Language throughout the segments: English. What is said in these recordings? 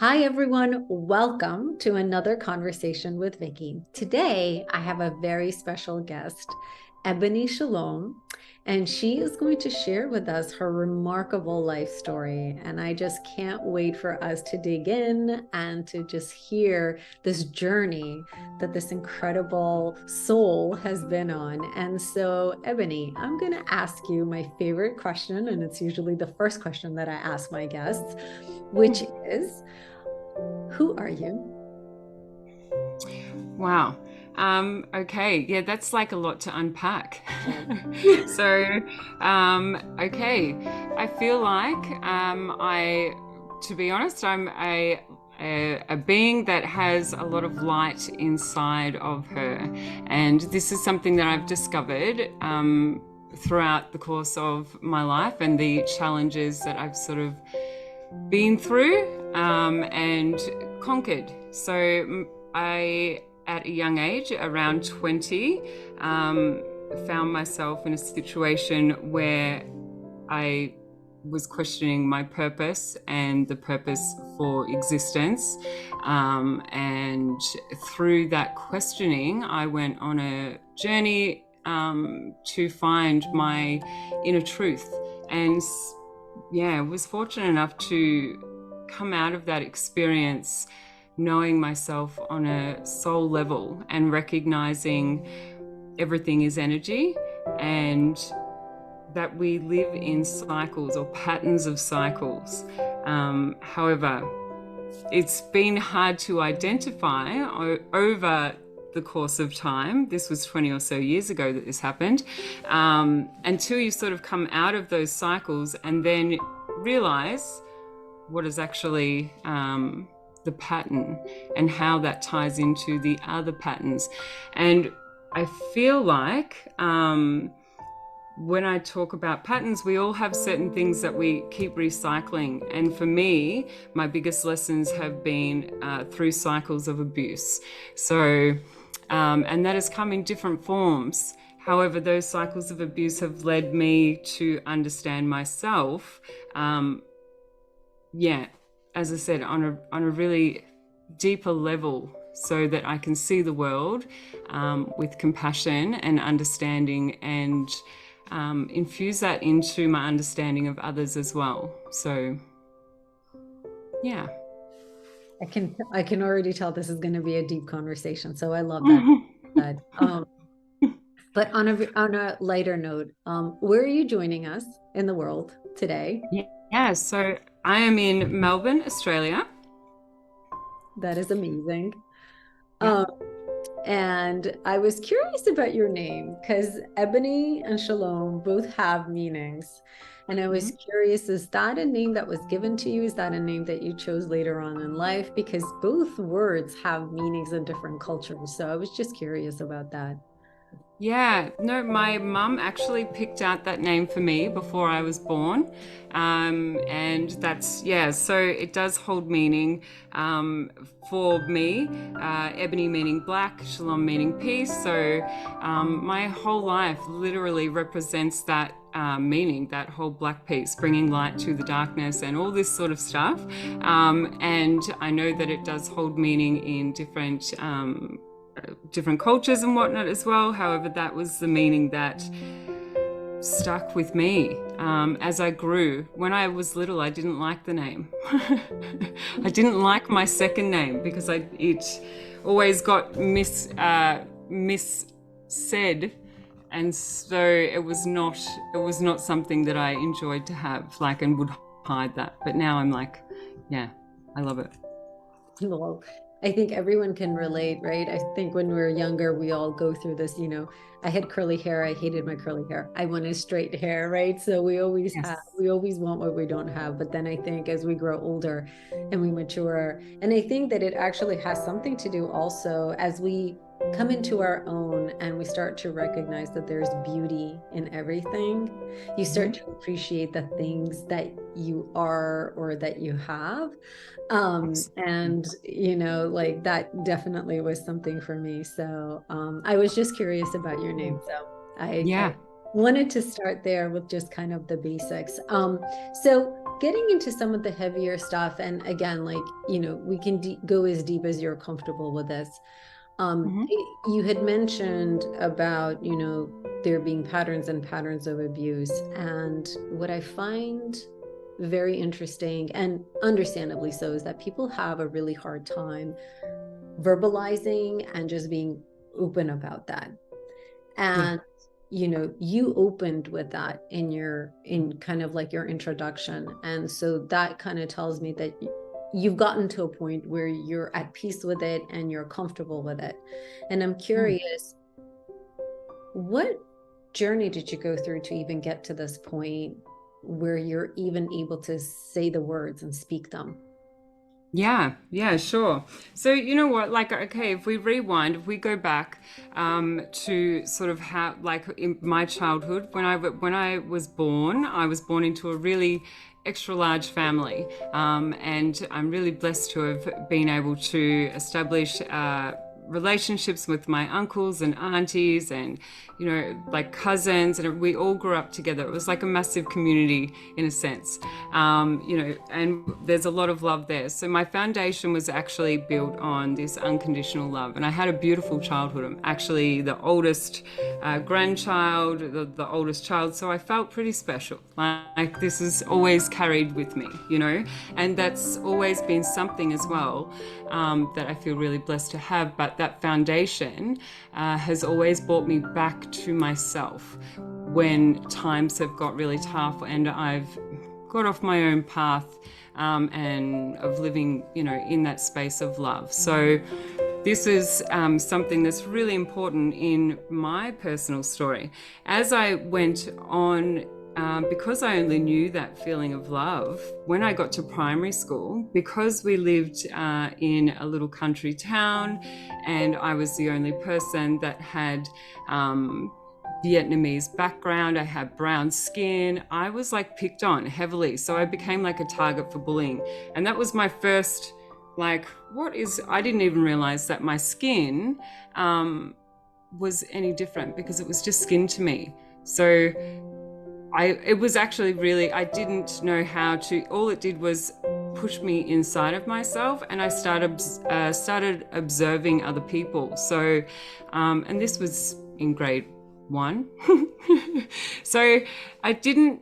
Hi, everyone. Welcome to another conversation with Vicki. Today, I have a very special guest, Ebony Shalom, and she is going to share with us her remarkable life story. And I just can't wait for us to dig in and to just hear this journey that this incredible soul has been on. And so, Ebony, I'm going to ask you my favorite question, and it's usually the first question that I ask my guests, which is, who are you? Wow. Okay. Yeah, that's like a lot to unpack. So, okay. I feel like to be honest, I'm a being that has a lot of light inside of her. And this is something that I've discovered throughout the course of my life and the challenges that I've sort of been through and conquered. So I, at a young age, around 20, found myself in a situation where I was questioning my purpose and the purpose for existence. And through that questioning, I went on a journey to find my inner truth. And yeah, was fortunate enough to come out of that experience knowing myself on a soul level and recognizing everything is energy and that we live in cycles or patterns of cycles. However, it's been hard to identify over the course of time. This was 20 or so years ago that this happened, until you sort of come out of those cycles and then realize what is actually the pattern and how that ties into the other patterns. And I feel like when I talk about patterns, we all have certain things that we keep recycling. And for me, my biggest lessons have been through cycles of abuse. So, and that has come in different forms. However, those cycles of abuse have led me to understand myself. Yeah, as I said, on a really deeper level, so that I can see the world with compassion and understanding, and infuse that into my understanding of others as well. So, yeah. I can already tell this is going to be a deep conversation. So I love that. But on a lighter note, where are you joining us in the world today? Yeah, so I am in Melbourne, Australia. That is amazing. Yeah. Um, and I was curious about your name because Ebony and Shalom both have meanings. And I was Mhm. curious, is that a name that was given to you? Is that a name that you chose later on in life? Because both words have meanings in different cultures. So I was just curious about that. Yeah, no, my mum actually picked out that name for me before I was born. And that's, yeah, so it does hold meaning for me. Ebony meaning black, shalom meaning peace. So my whole life literally represents that meaning, that whole black piece, bringing light to the darkness and all this sort of stuff. And I know that it does hold meaning in different cultures and whatnot as well. However, that was the meaning that stuck with me as I grew. When I was little, I didn't like the name. I didn't like my second name because it always got missaid, and so it was not something that I enjoyed to have, like, and would hide that. But now I'm like, yeah, I love it. Well, I think everyone can relate, right? I think when we were younger, we all go through this, I had curly hair. I hated my curly hair. I wanted straight hair, right? So Yes. we always want what we don't have. But then I think as we grow older and we mature, and I think that it actually has something to do also as we come into our own and we start to recognize that there's beauty in everything. You start Mhm. to appreciate the things that you are or that you have. Absolutely. And like that definitely was something for me. So I was just curious about your name. So I Yeah. wanted to start there with just kind of the basics. So getting into some of the heavier stuff, and again, like, we can go as deep as you're comfortable with this. Mhm. You had mentioned about, there being patterns and patterns of abuse. And what I find very interesting, and understandably so, is that people have a really hard time verbalizing and just being open about that. Yeah. And you opened with that in kind of like your introduction, and so that kind of tells me that you've gotten to a point where you're at peace with it and you're comfortable with it. And I'm Mm. curious, what journey did you go through to even get to this point where you're even able to say the words and speak them? Yeah, sure. So you know what, like, okay, if we rewind, if we go back to sort of how, like, in my childhood, when I was born into a really extra large family, and I'm really blessed to have been able to establish relationships with my uncles and aunties and, like, cousins, and we all grew up together. It was like a massive community in a sense, and there's a lot of love there. So my foundation was actually built on this unconditional love, and I had a beautiful childhood. I'm actually the oldest grandchild, the oldest child, so I felt pretty special. Like, this is always carried with me, and that's always been something as well, that I feel really blessed to have. But that foundation has always brought me back to myself when times have got really tough and I've got off my own path, and of living, in that space of love. So this is something that's really important in my personal story. As I went on, because I only knew that feeling of love when I got to primary school, because we lived in a little country town, and I was the only person that had Vietnamese background. I had brown skin. I was like picked on heavily. So I became like a target for bullying. And that was my first, like, I didn't even realize that my skin was any different, because it was just skin to me. So it was actually really, I didn't know how to, all it did was push me inside of myself, and I started observing other people. So, and this was in grade 1. So I didn't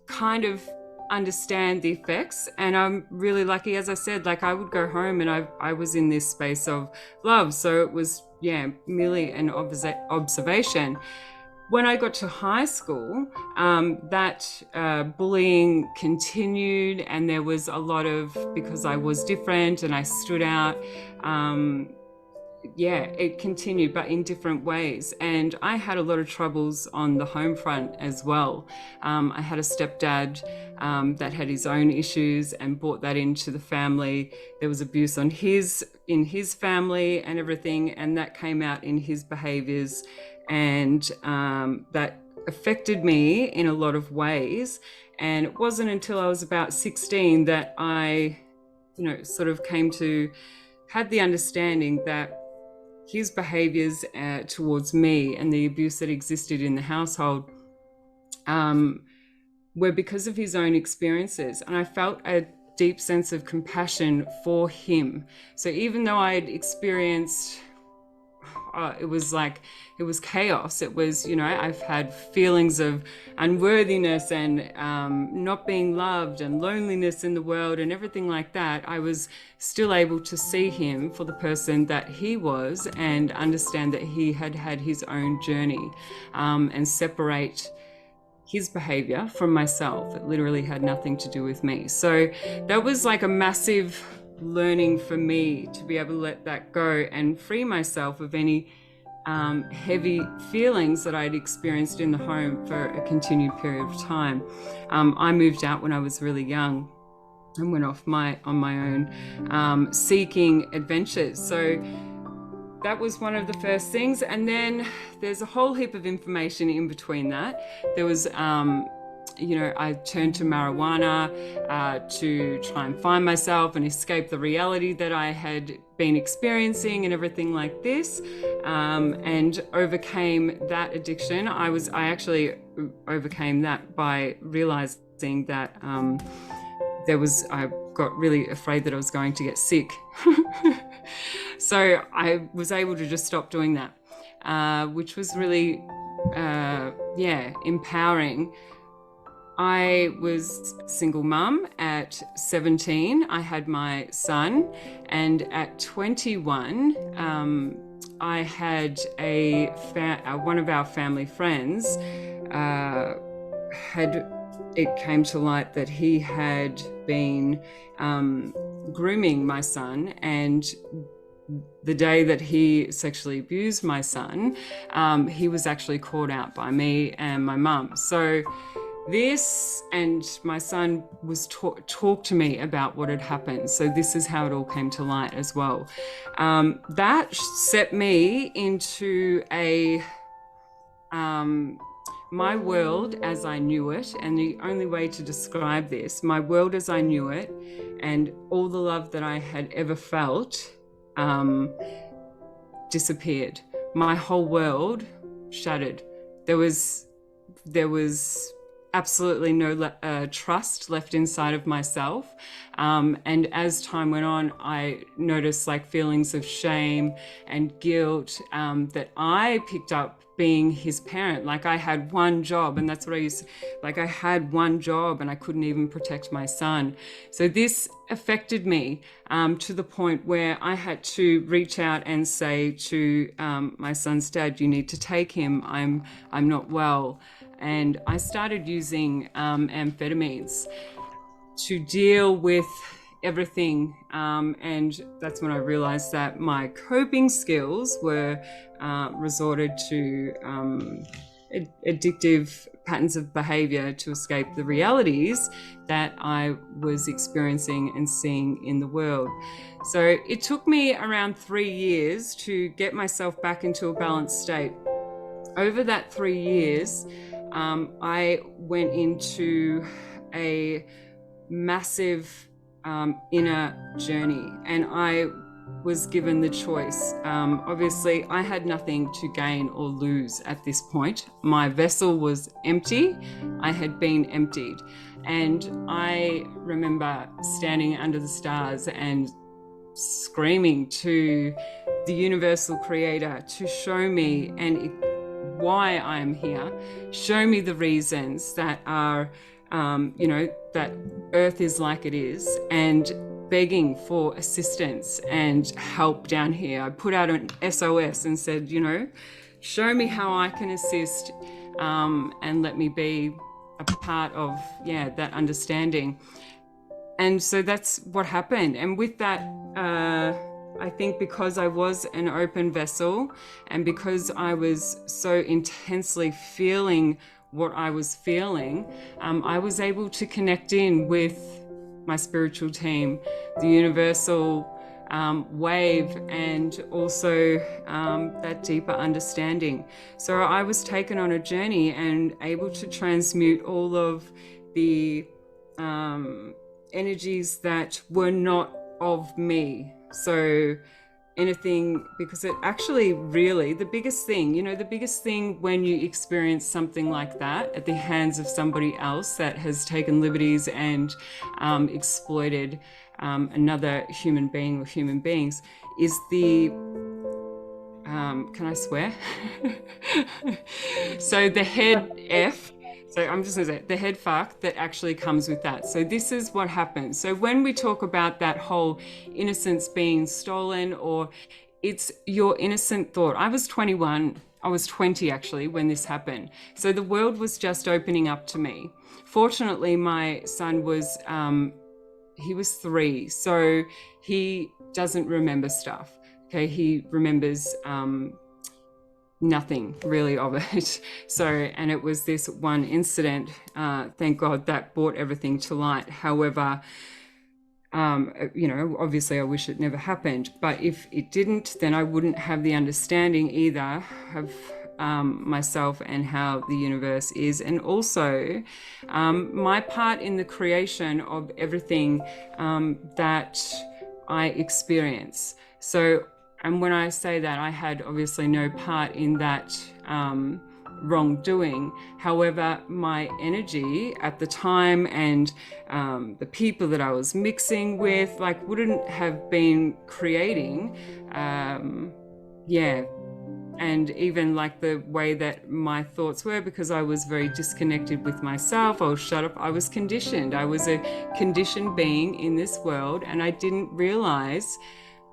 kind of understand the effects, and I'm really lucky, as I said, like, I would go home and I was in this space of love. So it was, merely an observation. When I got to high school, that bullying continued, and there was a lot of, because I was different and I stood out, it continued, but in different ways. And I had a lot of troubles on the home front as well. I had a stepdad that had his own issues and brought that into the family. There was abuse in his family and everything, and that came out in his behaviors. And that affected me in a lot of ways. And it wasn't until I was about 16 that I, sort of had the understanding that his behaviors towards me and the abuse that existed in the household were because of his own experiences. And I felt a deep sense of compassion for him. So even though I had experienced, it was chaos. It was, I've had feelings of unworthiness and not being loved and loneliness in the world and everything like that. I was still able to see him for the person that he was and understand that he had had his own journey, and separate his behavior from myself. It literally had nothing to do with me. So that was like a massive learning for me, to be able to let that go and free myself of any heavy feelings that I'd experienced in the home for a continued period of time. I moved out when I was really young and went off on my own, seeking adventures. So that was one of the first things. And then there's a whole heap of information in between that. There was, I turned to marijuana to try and find myself and escape the reality that I had been experiencing and everything like this, and overcame that addiction. I actually overcame that by realizing that I got really afraid that I was going to get sick. So I was able to just stop doing that, which was really, empowering. I was a single mum at 17. I had my son, and at 21, I had one of our family friends it came to light that he had been grooming my son, and the day that he sexually abused my son, he was actually called out by me and my mum. So this, and my son was talked to me about what had happened. So this is how it all came to light as well. That set me into my world as I knew it, and the only way to describe this, my world as I knew it, and all the love that I had ever felt disappeared. My whole world shattered. There was absolutely no trust left inside of myself. And as time went on, I noticed like feelings of shame and guilt that I picked up being his parent. Like I had one job, and that's what I used to, like I had one job and I couldn't even protect my son. So this affected me to the point where I had to reach out and say to my son's dad, you need to take him, I'm not well. And I started using amphetamines to deal with everything, and that's when I realized that my coping skills were resorted to addictive patterns of behavior to escape the realities that I was experiencing and seeing in the world. So it took me around 3 years to get myself back into a balanced state. Over that 3 years, I went into a massive inner journey, and I was given the choice. Obviously, I had nothing to gain or lose at this point. My vessel was empty. I had been emptied. And I remember standing under the stars and screaming to the universal creator to show me why I am here, show me the reasons that are, that Earth is like it is, and begging for assistance and help down here. I put out an SOS and said, show me how I can assist, and let me be a part of, that understanding. And so that's what happened. And with that, I think because I was an open vessel, and because I was so intensely feeling what I was feeling, I was able to connect in with my spiritual team, the universal wave, and also that deeper understanding. So I was taken on a journey and able to transmute all of the energies that were not of me. So anything, because it actually really, the biggest thing when you experience something like that at the hands of somebody else that has taken liberties and exploited another human being or human beings is the, can I swear? So the head F, so I'm just going to say the head fuck that actually comes with that. So this is what happens. So when we talk about that whole innocence being stolen, or it's your innocent thought. I was 21, I was 20 actually when this happened. So the world was just opening up to me. Fortunately, my son was, he was 3, so he doesn't remember stuff. Okay, he remembers nothing really of it. So, and it was this one incident, thank God, that brought everything to light. However, obviously I wish it never happened, but if it didn't, then I wouldn't have the understanding either of myself and how the universe is, and also my part in the creation of everything that I experience. So, and when I say that, I had obviously no part in that wrongdoing. However, my energy at the time and the people that I was mixing with, like, wouldn't have been creating, and even like the way that my thoughts were, because I was very disconnected with myself. I was shut up. I was conditioned. I was a conditioned being in this world, and I didn't realize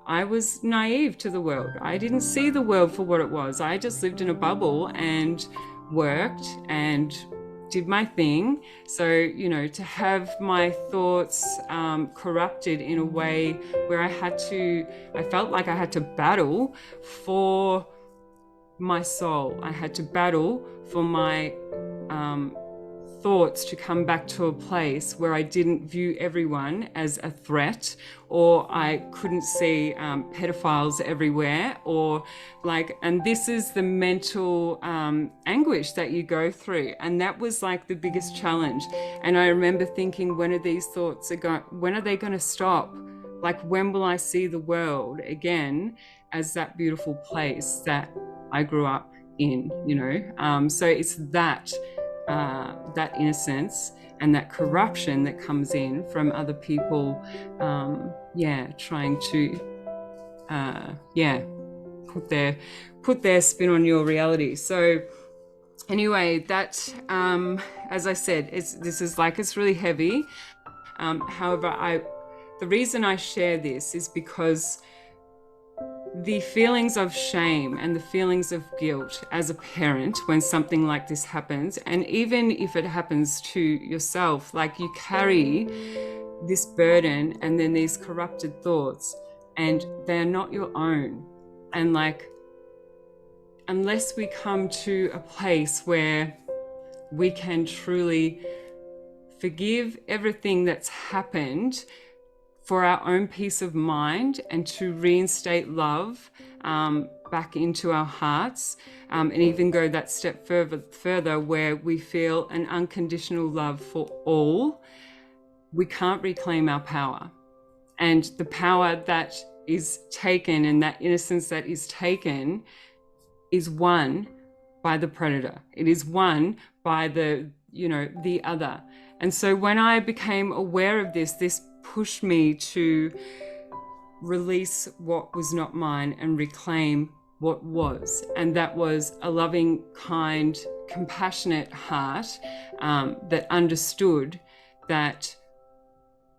I was naive to the world. I didn't see the world for what it was. I just lived in a bubble and worked and did my thing. So, you know, to have my thoughts corrupted in a way where I felt like I had to battle for my soul. I had to battle for my thoughts to come back to a place where I didn't view everyone as a threat, or I couldn't see pedophiles everywhere, or like, and this is the mental anguish that you go through. And that was like the biggest challenge. And I remember thinking, when are these thoughts when are they going to stop? Like, when will I see the world again as that beautiful place that I grew up in, you know? So it's that innocence and that corruption that comes in from other people, trying to, put their spin on your reality. So anyway, that, as I said, this is really heavy. However, the reason I share this is because the feelings of shame and the feelings of guilt as a parent when something like this happens, and even if it happens to yourself, like, you carry this burden and then these corrupted thoughts, and they're not your own. And like, unless we come to a place where we can truly forgive everything that's happened for our own peace of mind, and to reinstate love back into our hearts, and even go that step further where we feel an unconditional love for all, we can't reclaim our power. And the power that is taken, and that innocence that is taken, is won by the predator. It is won by the other. And so when I became aware of this pushed me to release what was not mine and reclaim what was. And that was a loving, kind, compassionate heart that understood that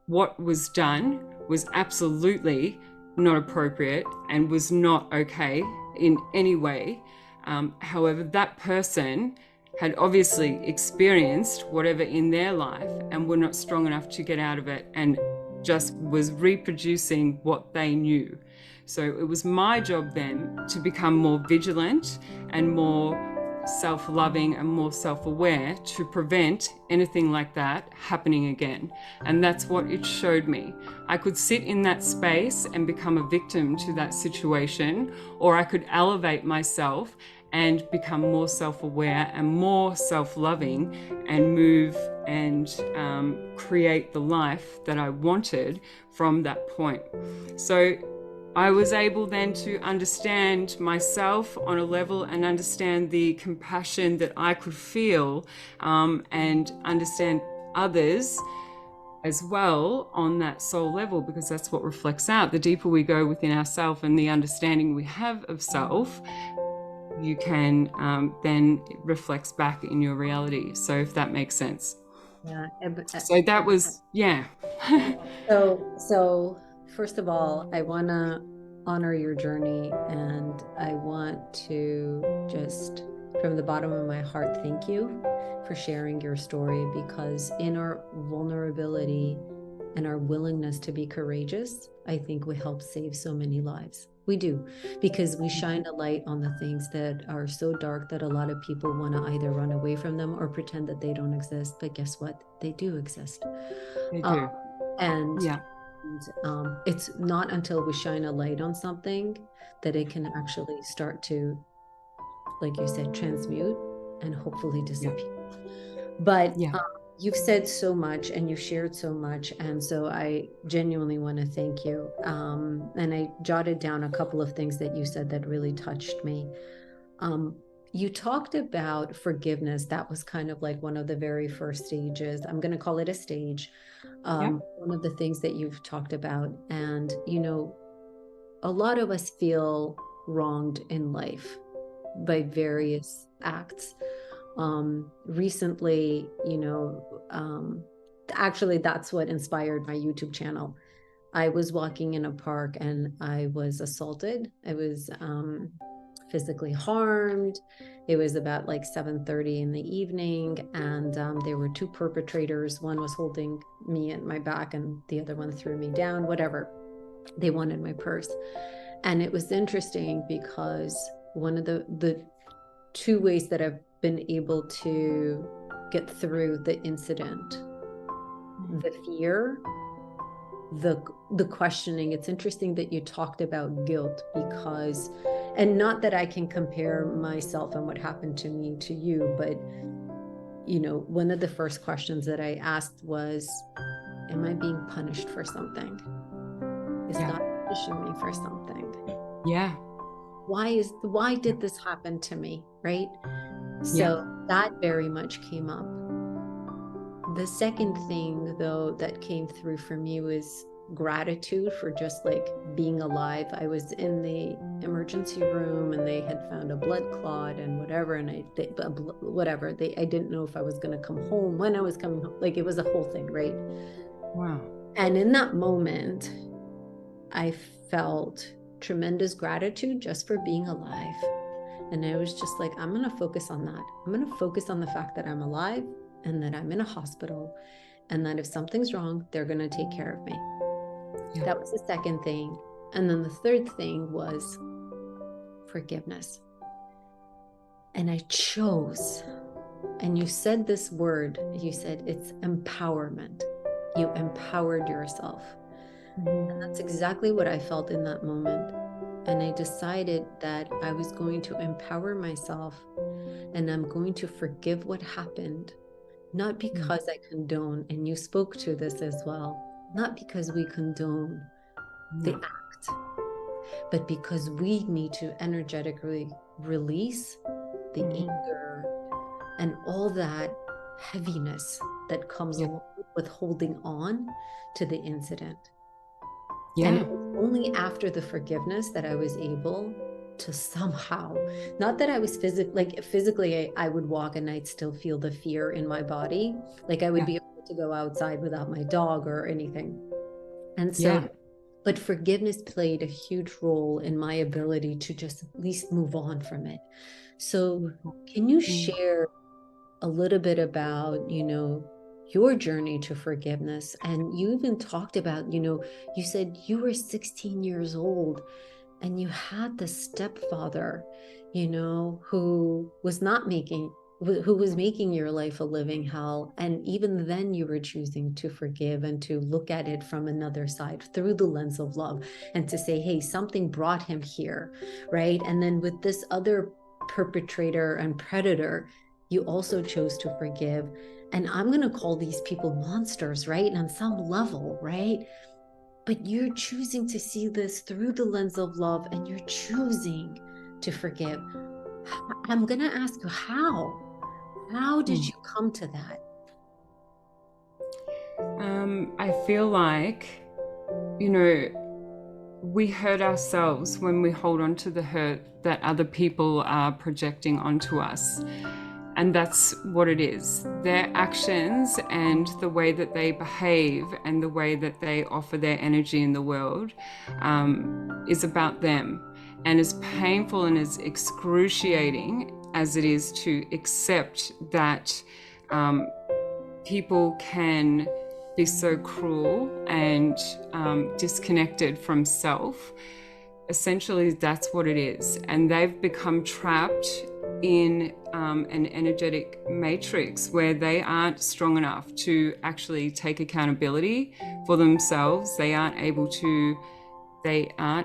what was done was absolutely not appropriate and was not okay in any way. However, that person had obviously experienced whatever in their life and were not strong enough to get out of it, and just was reproducing what they knew. So it was my job then to become more vigilant and more self-loving and more self-aware to prevent anything like that happening again. And that's what it showed me. I could sit in that space and become a victim to that situation, or I could elevate myself and become more self-aware and more self-loving and move and create the life that I wanted from that point. So I was able then to understand myself on a level and understand the compassion that I could feel, and understand others as well on that soul level, because that's what reflects out. The deeper we go within ourselves and the understanding we have of self, you can then it reflects back in your reality. So if that makes sense. Yeah. So that was, yeah. So first of all, I want to honor your journey, and I want to just, from the bottom of my heart, thank you for sharing your story, because in our vulnerability and our willingness to be courageous, I think we help save so many lives. We do, because we shine a light on the things that are so dark that a lot of people want to either run away from them or pretend that they don't exist. But guess what? They do exist. They do. And yeah. It's not until we shine a light on something that it can actually start to, like you said, transmute and hopefully disappear. But you've said so much and you've shared so much. And so I genuinely want to thank you. And I jotted down a couple of things that you said that really touched me. you talked about forgiveness. That was kind of like one of the very first stages. I'm going to call it a stage. Yeah. One of the things that you've talked about. And, a lot of us feel wronged in life by various acts. Recently, actually, that's what inspired my YouTube channel. I was walking in a park and I was assaulted. I was physically harmed. It was about like 7:30 in the evening, and there were two perpetrators. One was holding me at my back and the other one threw me down, whatever. They wanted my purse. And it was interesting because one of the two ways that I've been able to get through the incident, the fear, the questioning. It's interesting that you talked about guilt, because, and not that I can compare myself and what happened to me to you, but one of the first questions that I asked was, am I being punished for something? Is God punishing me for something? Yeah. Why did this happen to me? Right? So that very much came up. The second thing, though, that came through for me was gratitude for just like being alive. I was in the emergency room and they had found a blood clot and whatever, and I didn't know if I was going to come home, when I was coming home. Like, it was a whole thing, right? Wow. And in that moment, I felt tremendous gratitude just for being alive. And I was just like, I'm going to focus on that. I'm going to focus on the fact that I'm alive and that I'm in a hospital, and that if something's wrong, they're going to take care of me. Yeah. That was the second thing. And then the third thing was forgiveness. And I chose, and you said this word, you said it's empowerment. You empowered yourself. And that's exactly what I felt in that moment. And I decided that I was going to empower myself, and I'm going to forgive what happened, not because I condone, and you spoke to this as well, not because we condone the act, but because we need to energetically release the anger and all that heaviness that comes along with holding on to the incident. Yeah. And it was only after the forgiveness that I was able to somehow, not that I was physically, I would walk and I'd still feel the fear in my body. Like I would be able to go outside without my dog or anything. And so, but forgiveness played a huge role in my ability to just at least move on from it. So can you share a little bit about, your journey to forgiveness? And you even talked about, you said you were 16 years old and you had the stepfather, who was making your life a living hell. And even then you were choosing to forgive and to look at it from another side through the lens of love, and to say, hey, something brought him here, right? And then with this other perpetrator and predator, you also chose to forgive. And I'm going to call these people monsters, right? And on some level, right? But you're choosing to see this through the lens of love, and you're choosing to forgive. I'm going to ask you, how did you come to that? I feel like, we hurt ourselves when we hold on to the hurt that other people are projecting onto us. And that's what it is. Their actions and the way that they behave and the way that they offer their energy in the world is about them. And as painful and as excruciating as it is to accept that people can be so cruel and disconnected from self, essentially that's what it is. And they've become trapped in an energetic matrix where they aren't strong enough to actually take accountability for themselves. They aren't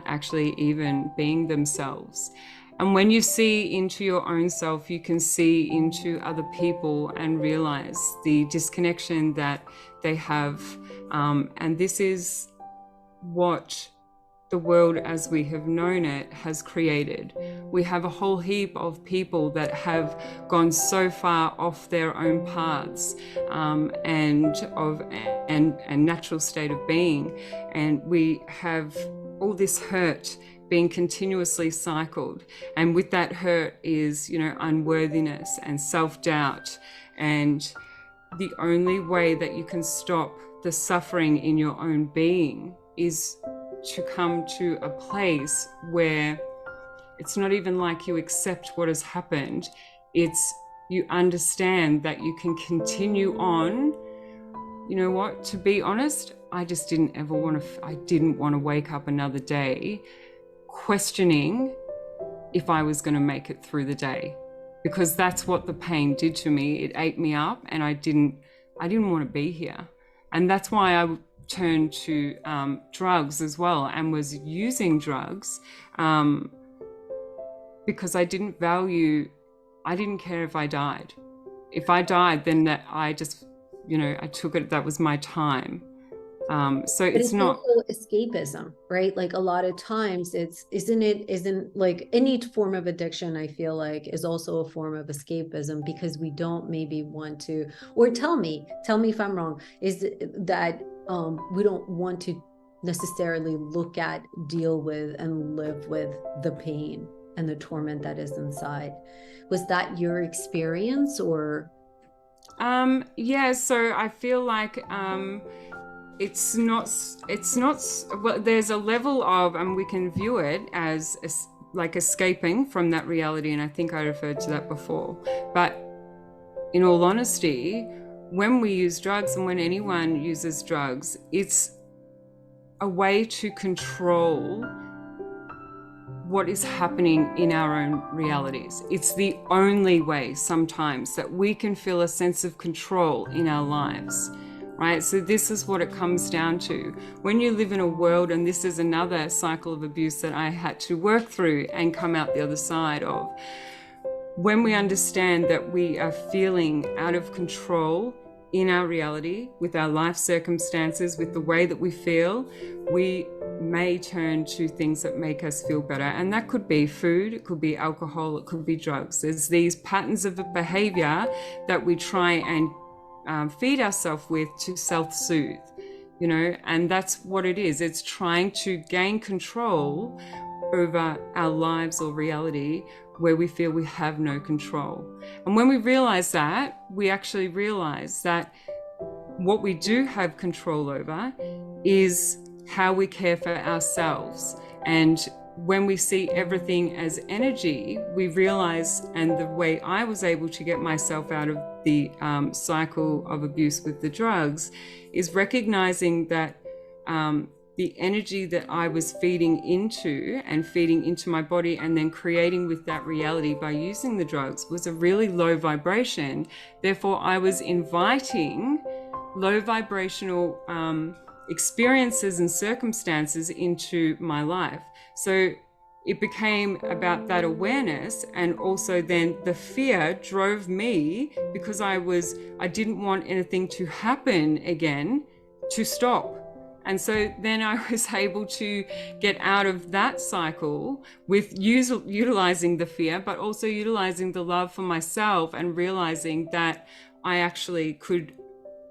actually even being themselves. And when you see into your own self, you can see into other people and realize the disconnection that they have. And this is what the world as we have known it has created. We have a whole heap of people that have gone so far off their own paths and natural state of being, and we have all this hurt being continuously cycled, and with that hurt is, you know, unworthiness and self-doubt. And the only way that you can stop the suffering in your own being is to come to a place where it's not even like you accept what has happened. It's you understand that you can continue on. You know what, to be honest, I just didn't want to wake up another day questioning if I was going to make it through the day, because that's what the pain did to me. It ate me up, and I didn't want to be here. And that's why I turned to drugs as well, and was using drugs because I didn't care if I died. If I died, then that I just, you know, I took it, that was my time. So it's not also escapism, right? Like a lot of times isn't like any form of addiction, I feel like, is also a form of escapism, because we don't maybe want to, or tell me if I'm wrong, is that we don't want to necessarily look at, deal with, and live with the pain and the torment that is inside. Was that your experience, or? Yeah, so I feel like it's not well, there's a level of, and we can view it as like escaping from that reality, and I think I referred to that before. But in all honesty, when we use drugs, and when anyone uses drugs, it's a way to control what is happening in our own realities. It's the only way sometimes that we can feel a sense of control in our lives, right? So this is what it comes down to. When you live in a world, and this is another cycle of abuse that I had to work through and come out the other side of, when we understand that we are feeling out of control in our reality, with our life circumstances, with the way that we feel, we may turn to things that make us feel better. And that could be food, it could be alcohol, it could be drugs. There's these patterns of behavior that we try and feed ourselves with to self-soothe, you know, and that's what it is. It's trying to gain control over our lives or reality where we feel we have no control. And when we realize that, we actually realize that what we do have control over is how we care for ourselves. And when we see everything as energy, we realize, and the way I was able to get myself out of the cycle of abuse with the drugs is recognizing that the energy that I was feeding into my body, and then creating with that reality by using the drugs, was a really low vibration. Therefore, I was inviting low vibrational experiences and circumstances into my life. So it became about that awareness, and also then the fear drove me, because I didn't want anything to happen again, to stop. And so then I was able to get out of that cycle with utilizing the fear, but also utilizing the love for myself, and realizing that I actually could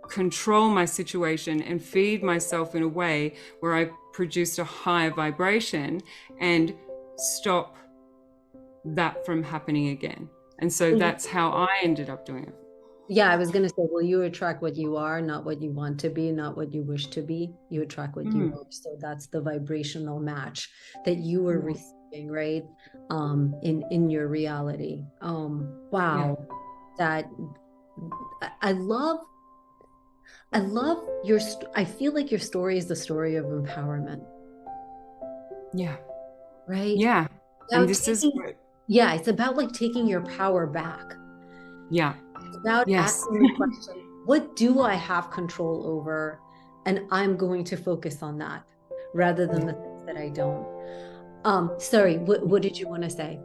control my situation and feed myself in a way where I produced a higher vibration and stop that from happening again. And so that's how I ended up doing it. Yeah, I was going to say, well, you attract what you are, not what you want to be, not what you wish to be. You attract what you are. So that's the vibrational match that you were receiving, right? In your reality. Wow. Yeah. That I love your, I feel like your story is the story of empowerment. Yeah. Right? Yeah. And this is what... Yeah, it's about like taking your power back. Yeah. It's about asking the question, what do I have control over? And I'm going to focus on that rather than the things that I don't. Sorry, what did you want to say?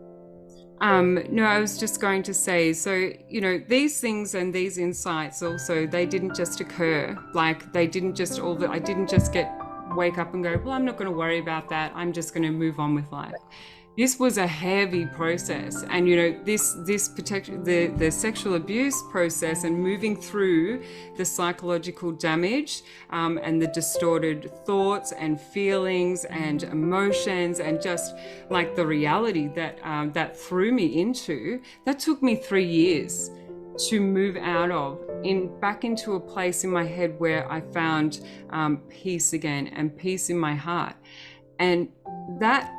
No, I was just going to say, so, you know, these things and these insights also, they didn't just occur. Like, they didn't just I didn't just get wake up and go, well, I'm not going to worry about that. I'm just going to move on with life. This was a heavy process, and the sexual abuse process and moving through the psychological damage and the distorted thoughts and feelings and emotions and just like the reality that that threw me into, that took me 3 years to move out of, back into a place in my head where I found peace again and peace in my heart. And that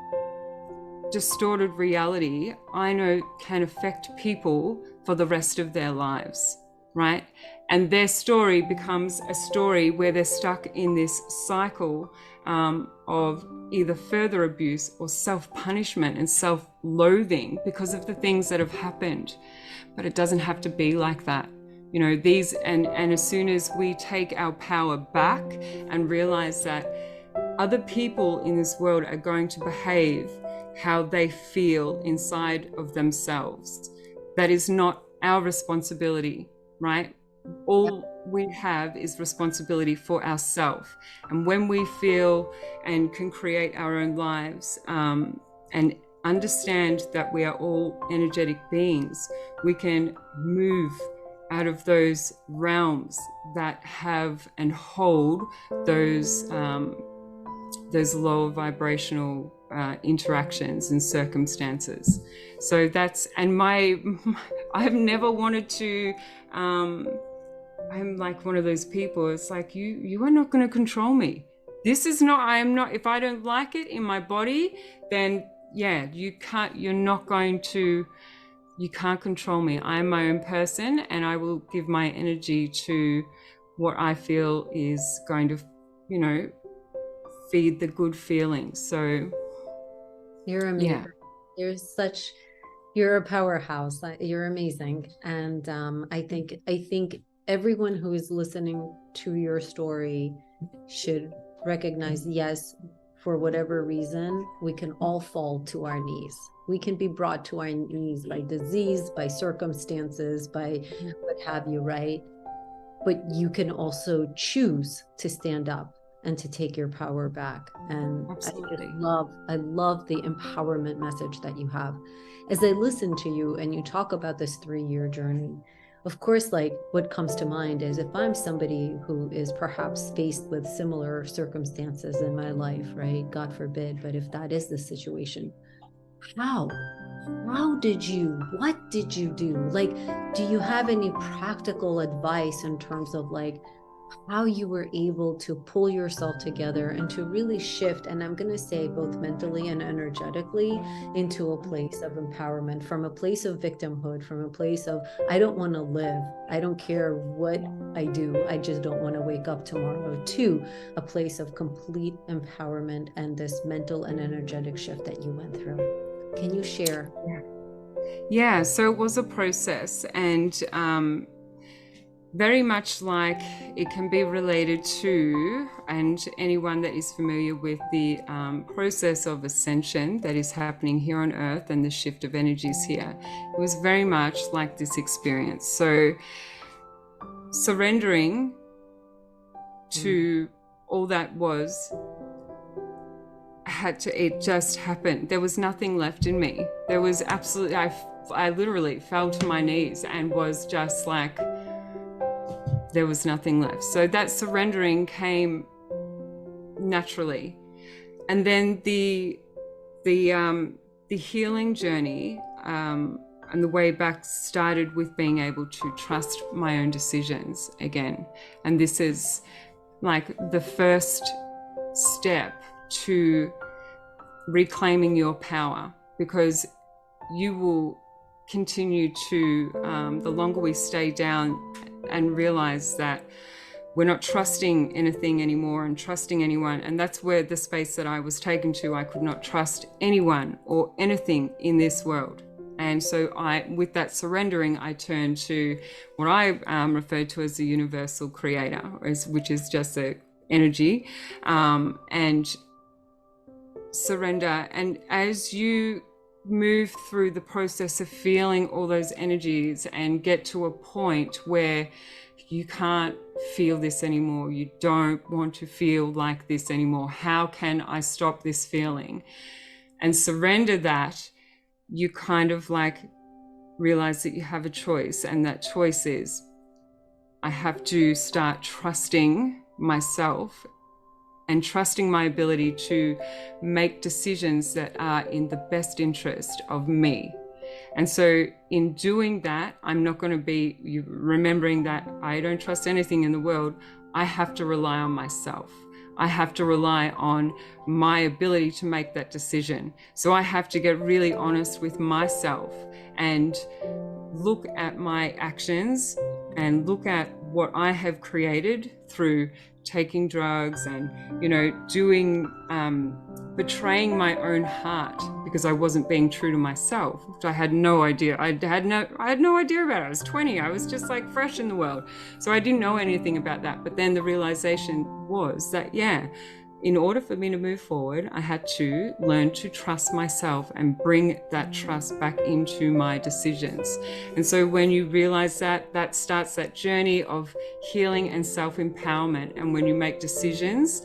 distorted reality, I know, can affect people for the rest of their lives, right? And their story becomes a story where they're stuck in this cycle of either further abuse or self-punishment and self-loathing because of the things that have happened. But it doesn't have to be like that. You know, and as soon as we take our power back and realize that other people in this world are going to behave how they feel inside of themselves, that is not our responsibility, right? All we have is responsibility for ourselves. And when we feel and can create our own lives and understand that we are all energetic beings, we can move out of those realms that have and hold those lower vibrational interactions and circumstances. So that's, and I've never wanted to, I'm like one of those people, it's like, you are not going to control me. This is not, I am not, if I don't like it in my body, then yeah, you can't control me. I am my own person, and I will give my energy to what I feel is going to, you know, feed the good feelings. So you're amazing. Yeah. You're a powerhouse. You're amazing. And I think everyone who is listening to your story should recognize, yes, for whatever reason, we can all fall to our knees. We can be brought to our knees by disease, by circumstances, by what have you, right? But you can also choose to stand up and to take your power back. And absolutely. I love the empowerment message that you have. As I listen to you and you talk about this 3-year journey, of course, like what comes to mind is if I'm somebody who is perhaps faced with similar circumstances in my life, right? God forbid, but if that is the situation, what did you do? Like, do you have any practical advice in terms of like how you were able to pull yourself together and to really shift, and I'm going to say both mentally and energetically, into a place of empowerment, from a place of victimhood, from a place of, I don't want to live, I don't care what I do, I just don't want to wake up tomorrow, to a place of complete empowerment and this mental and energetic shift that you went through. Can you share? Yeah, so it was a process, and very much like it can be related to, and anyone that is familiar with the process of ascension that is happening here on Earth and the shift of energies here, it was very much like this experience. So surrendering to all that was, it just happened. There was nothing left in me. There was absolutely, I literally fell to my knees and was just like, there was nothing left. So that surrendering came naturally. And then the healing journey and the way back started with being able to trust my own decisions again. And this is like the first step to reclaiming your power, because you will continue to, the longer we stay down and realize that we're not trusting anything anymore and trusting anyone. And that's where the space that I was taken to, I could not trust anyone or anything in this world. And so with that surrendering, I turned to what I refer to as the universal creator, which is just the energy, and surrender. And as you move through the process of feeling all those energies and get to a point where you can't feel this anymore. You don't want to feel like this anymore. How can I stop this feeling? And surrender that, you kind of like realize that you have a choice, and that choice is, I have to start trusting myself and trusting my ability to make decisions that are in the best interest of me. And so in doing that, I'm not going to be remembering that I don't trust anything in the world. I have to rely on myself. I have to rely on my ability to make that decision. So I have to get really honest with myself and look at my actions and look at what I have created through taking drugs and, doing, betraying my own heart because I wasn't being true to myself, which I had no idea. I had no idea about it. I was 20. I was just like fresh in the world. So I didn't know anything about that. But then the realization was that, in order for me to move forward, I had to learn to trust myself and bring that trust back into my decisions. And so when you realize that, that starts that journey of healing and self-empowerment. And when you make decisions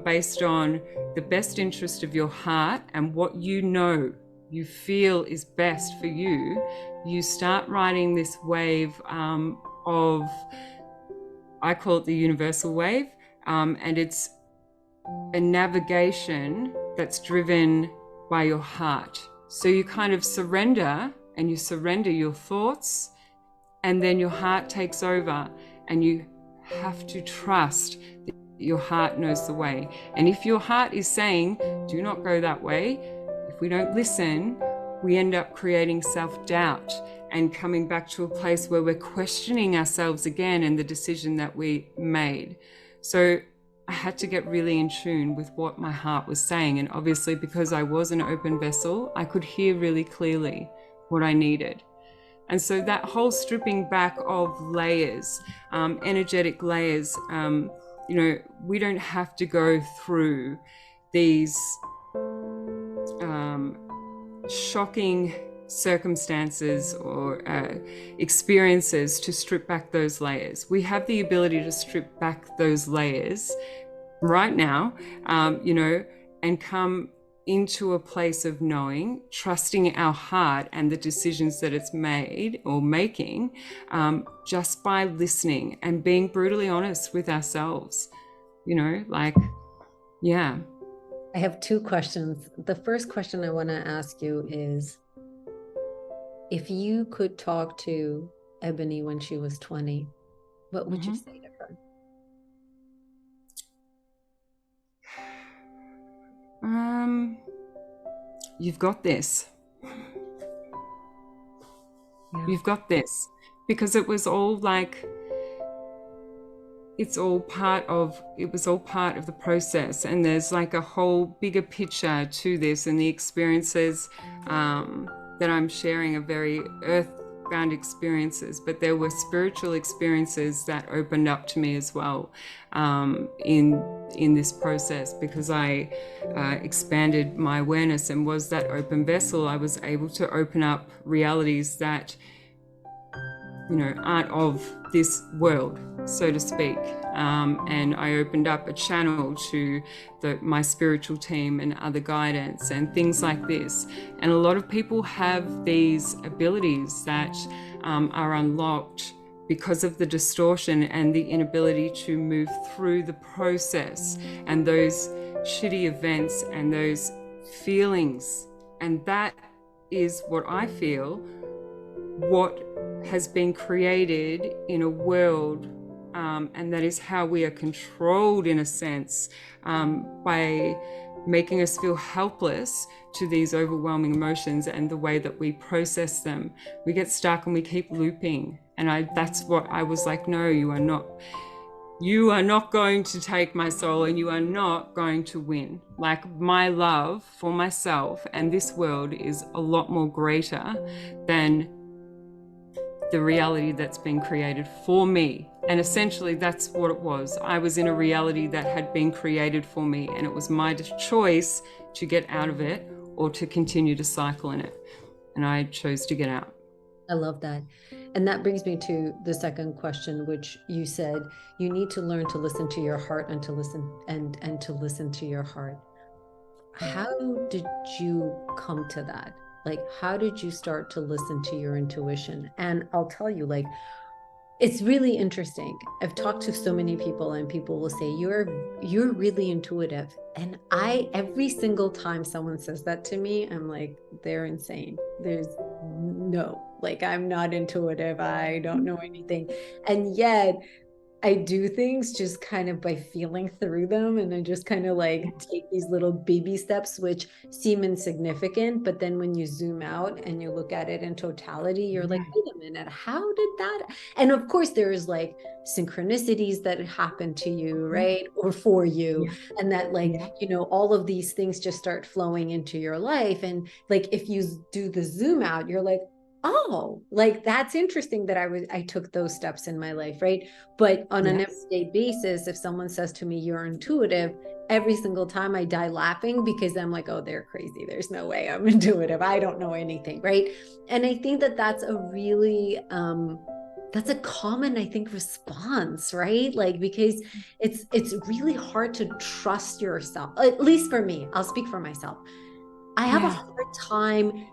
based on the best interest of your heart and what you feel is best for you, you start riding this wave of, I call it the universal wave, and it's a navigation that's driven by your heart. So you kind of surrender, and you surrender your thoughts, and then your heart takes over, and you have to trust that your heart knows the way. And if your heart is saying, do not go that way, if we don't listen, we end up creating self-doubt and coming back to a place where we're questioning ourselves again and the decision that we made. So I had to get really in tune with what my heart was saying. And obviously, because I was an open vessel, I could hear really clearly what I needed. And so that whole stripping back of layers, energetic layers, we don't have to go through these shocking circumstances or experiences to strip back those layers. We have the ability to strip back those layers right now, and come into a place of knowing, trusting our heart and the decisions that it's made or making, just by listening and being brutally honest with ourselves, I have two questions. The first question I want to ask you is, if you could talk to Ebony when she was 20, what would you say to her? You've got this. Yeah. You've got this. Because it was all like, it was all part of the process, and there's like a whole bigger picture to this, and the experiences that I'm sharing are very earthbound experiences, but there were spiritual experiences that opened up to me as well in this process, because I expanded my awareness and was that open vessel. I was able to open up realities that aren't of this world, so to speak. And I opened up a channel to my spiritual team and other guidance and things like this. And a lot of people have these abilities that are unlocked because of the distortion and the inability to move through the process and those shitty events and those feelings. And that is what I feel, what has been created in a world, and that is how we are controlled in a sense, by making us feel helpless to these overwhelming emotions and the way that we process them. We get stuck and we keep looping. And that's what I was like, no, you are not going to take my soul, and you are not going to win. Like, my love for myself and this world is a lot more greater than the reality that's been created for me. And essentially that's what it was. I was in a reality that had been created for me, and it was my choice to get out of it or to continue to cycle in it. And I chose to get out. I love that. And that brings me to the second question, which you said you need to learn to listen to your heart and to listen to your heart. How did you come to that? Like, how did you start to listen to your intuition? And I'll tell you, like, it's really interesting. I've talked to so many people, and people will say, you're really intuitive. And every single time someone says that to me, I'm like, they're insane. There's no, like, I'm not intuitive. I don't know anything. And yet I do things just kind of by feeling through them. And I just kind of like take these little baby steps, which seem insignificant. But then when you zoom out and you look at it in totality, you're like, wait a minute, how did that? And of course, there's like synchronicities that happen to you, right? Or for you. And that, like, all of these things just start flowing into your life. And like, if you do the zoom out, you're like, oh, like, that's interesting that I took those steps in my life, right? But on an everyday basis, if someone says to me, you're intuitive, every single time I die laughing, because I'm like, oh, they're crazy. There's no way I'm intuitive. I don't know anything, right? And I think that that's a really, that's a common, I think, response, right? Like, because it's really hard to trust yourself, at least for me. I'll speak for myself. I have a hard time,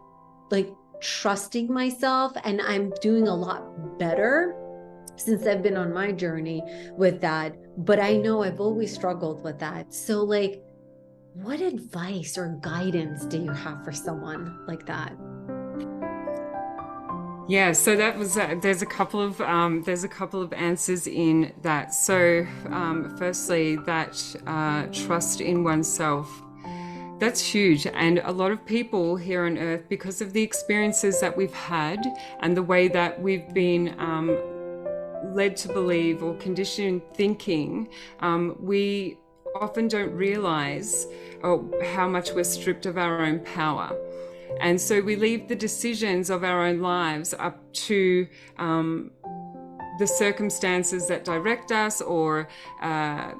like, trusting myself, and I'm doing a lot better since I've been on my journey with that. But I know I've always struggled with that. So, like, what advice or guidance do you have for someone like that? Yeah, so that was there's a couple of answers in that. So firstly, that trust in oneself. That's huge. And a lot of people here on earth, because of the experiences that we've had and the way that we've been led to believe or conditioned thinking, we often don't realize how much we're stripped of our own power. And so we leave the decisions of our own lives up to the circumstances that direct us, or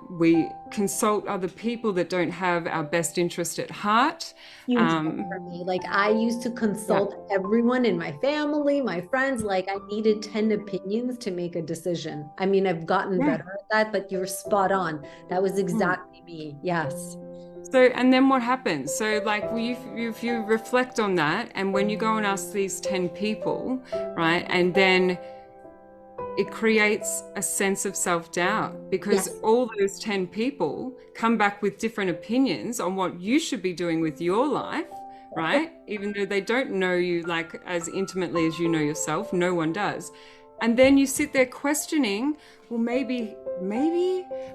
we consult other people that don't have our best interest at heart. Huge for me. Like, I used to consult everyone in my family, my friends. Like, I needed 10 opinions to make a decision. I mean, I've gotten better at that, but you're spot on. That was exactly me. Yes. So, and then what happens? So, like, if you reflect on that, and when you go and ask these 10 people, right, and then it creates a sense of self-doubt, because all those 10 people come back with different opinions on what you should be doing with your life, right? Even though they don't know you like as intimately as you know yourself. No one does. And then you sit there questioning, well, maybe,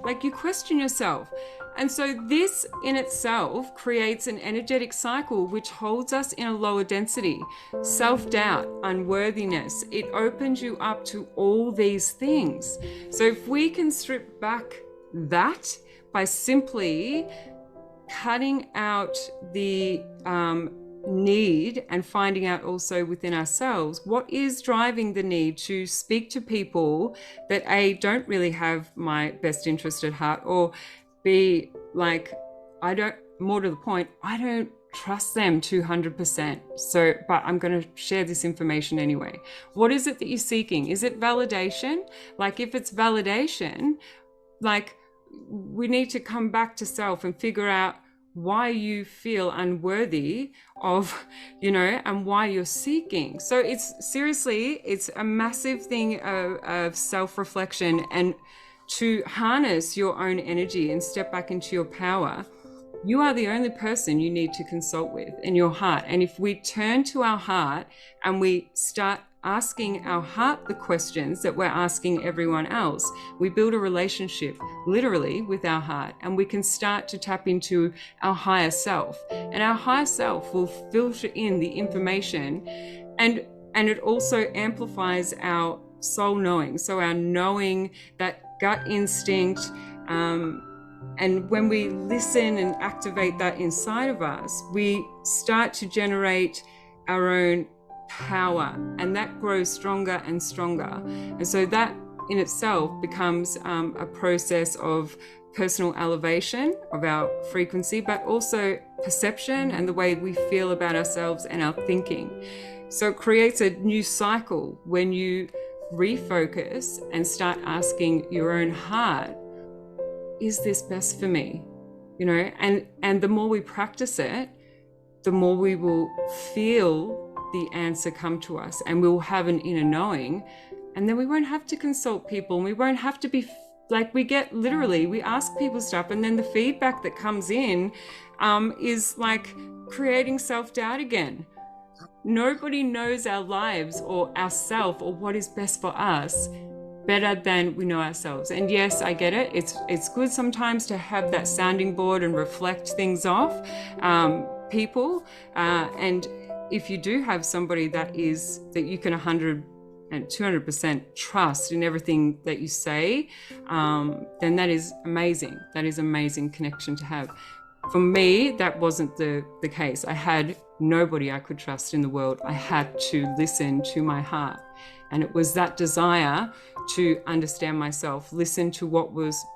like, you question yourself. And so this in itself creates an energetic cycle which holds us in a lower density. Self-doubt, unworthiness, it opens you up to all these things. So if we can strip back that by simply cutting out the need and finding out also within ourselves what is driving the need to speak to people that A, don't really have my best interest at heart, or B, like, more to the point, I don't trust them 200%. So, but I'm going to share this information anyway. What is it that you're seeking? Is it validation? Like, if it's validation, like, we need to come back to self and figure out why you feel unworthy of, and why you're seeking. So it's a massive thing of self-reflection, and to harness your own energy and step back into your power. You are the only person you need to consult with in your heart. And if we turn to our heart and we start asking our heart the questions that we're asking everyone else, we build a relationship literally with our heart, and we can start to tap into our higher self. And our higher self will filter in the information, and it also amplifies our soul knowing. So our knowing, that gut instinct, and when we listen and activate that inside of us, we start to generate our own power, and that grows stronger and stronger. And so that in itself becomes a process of personal elevation of our frequency, but also perception and the way we feel about ourselves and our thinking. So it creates a new cycle when you refocus and start asking your own heart, is this best for me? You know, and the more we practice it, the more we will feel the answer come to us, and we'll have an inner knowing, and then we won't have to consult people, and we won't have to be like, we ask people stuff, and then the feedback that comes in is like creating self-doubt again. Nobody knows our lives or ourself or what is best for us better than we know ourselves. And yes, I get it. It's good sometimes to have that sounding board and reflect things off people. And if you do have somebody that you can 100 and 200% trust in everything that you say, then that is amazing. That is amazing connection to have. For me, that wasn't the case. I had nobody I could trust in the world. I had to listen to my heart. And it was that desire to understand myself, listen to what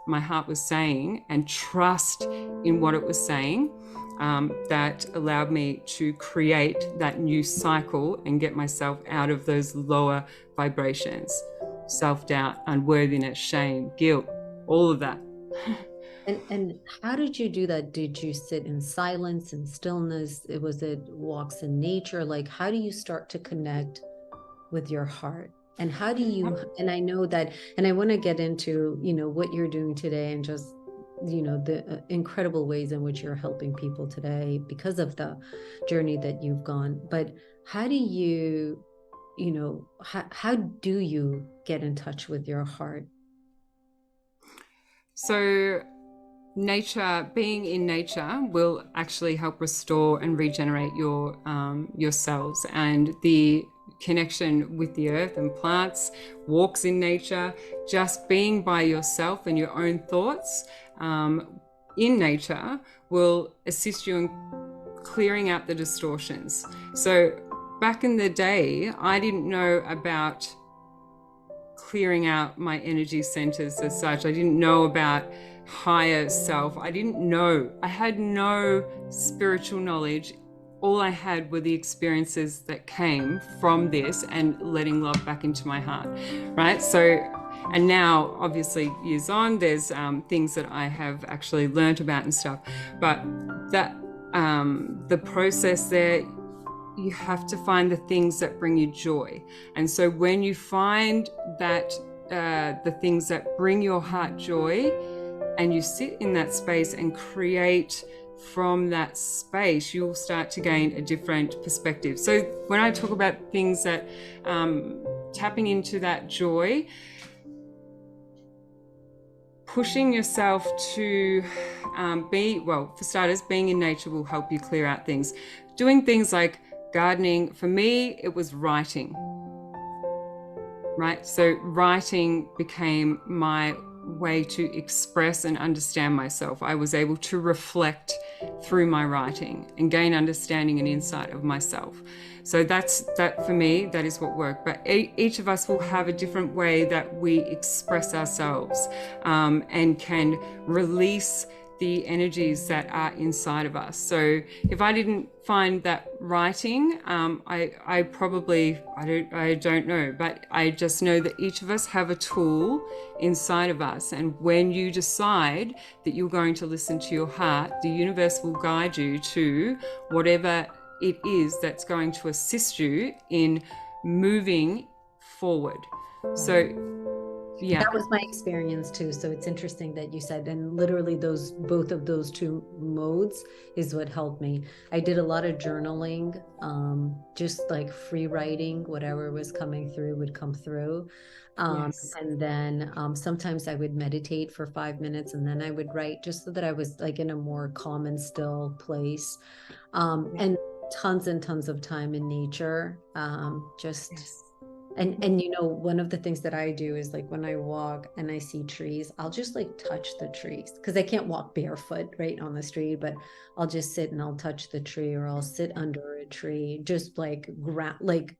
my heart was saying, and trust in what it was saying, that allowed me to create that new cycle and get myself out of those lower vibrations, self-doubt, unworthiness, shame, guilt, all of that. And how did you do that? Did you sit in silence and stillness? Was it walks in nature? Like, how do you start to connect with your heart? And how do you, and I know that, and I want to get into, what you're doing today, and just, the incredible ways in which you're helping people today because of the journey that you've gone. But how do you, how do you get in touch with your heart? So being in nature will actually help restore and regenerate your cells, and the connection with the earth and plants, walks in nature, just being by yourself and your own thoughts in nature will assist you in clearing out the distortions. So back in the day, I didn't know about clearing out my energy centers as such. I didn't know about higher self. I didn't know. I had no spiritual knowledge. All I had were the experiences that came from this and letting love back into my heart, right? So, and now, obviously, years on, there's things that I have actually learned about and stuff. But that the process there, you have to find the things that bring you joy. And so when you find that the things that bring your heart joy, and you sit in that space and create from that space, you'll start to gain a different perspective. So when I talk about things that tapping into that joy, pushing yourself to for starters, being in nature will help you clear out things. Doing things like gardening, for me, it was writing, right? So writing became my way to express and understand myself. I was able to reflect through my writing and gain understanding and insight of myself. So that for me, that is what worked. But each of us will have a different way that we express ourselves and can release the energies that are inside of us. So if I didn't find that writing, I don't know, but I just know that each of us have a tool inside of us. And when you decide that you're going to listen to your heart, the universe will guide you to whatever it is that's going to assist you in moving forward. So yeah, that was my experience too. So it's interesting that you said, and literally both of those two modes is what helped me. I did a lot of journaling, just like free writing, whatever was coming through would come through. yes. And then sometimes I would meditate for 5 minutes, and then I would write, just so that I was like in a more calm and still place. And tons and tons of time in nature, just Yes. and one of the things that I do is, like, when I walk and I see trees, I'll just like touch the trees, because I can't walk barefoot right on the street, but I'll just sit and I'll touch the tree, or I'll sit under a tree, just like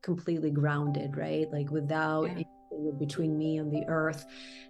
completely grounded, right? Like without Yeah. between me and the earth.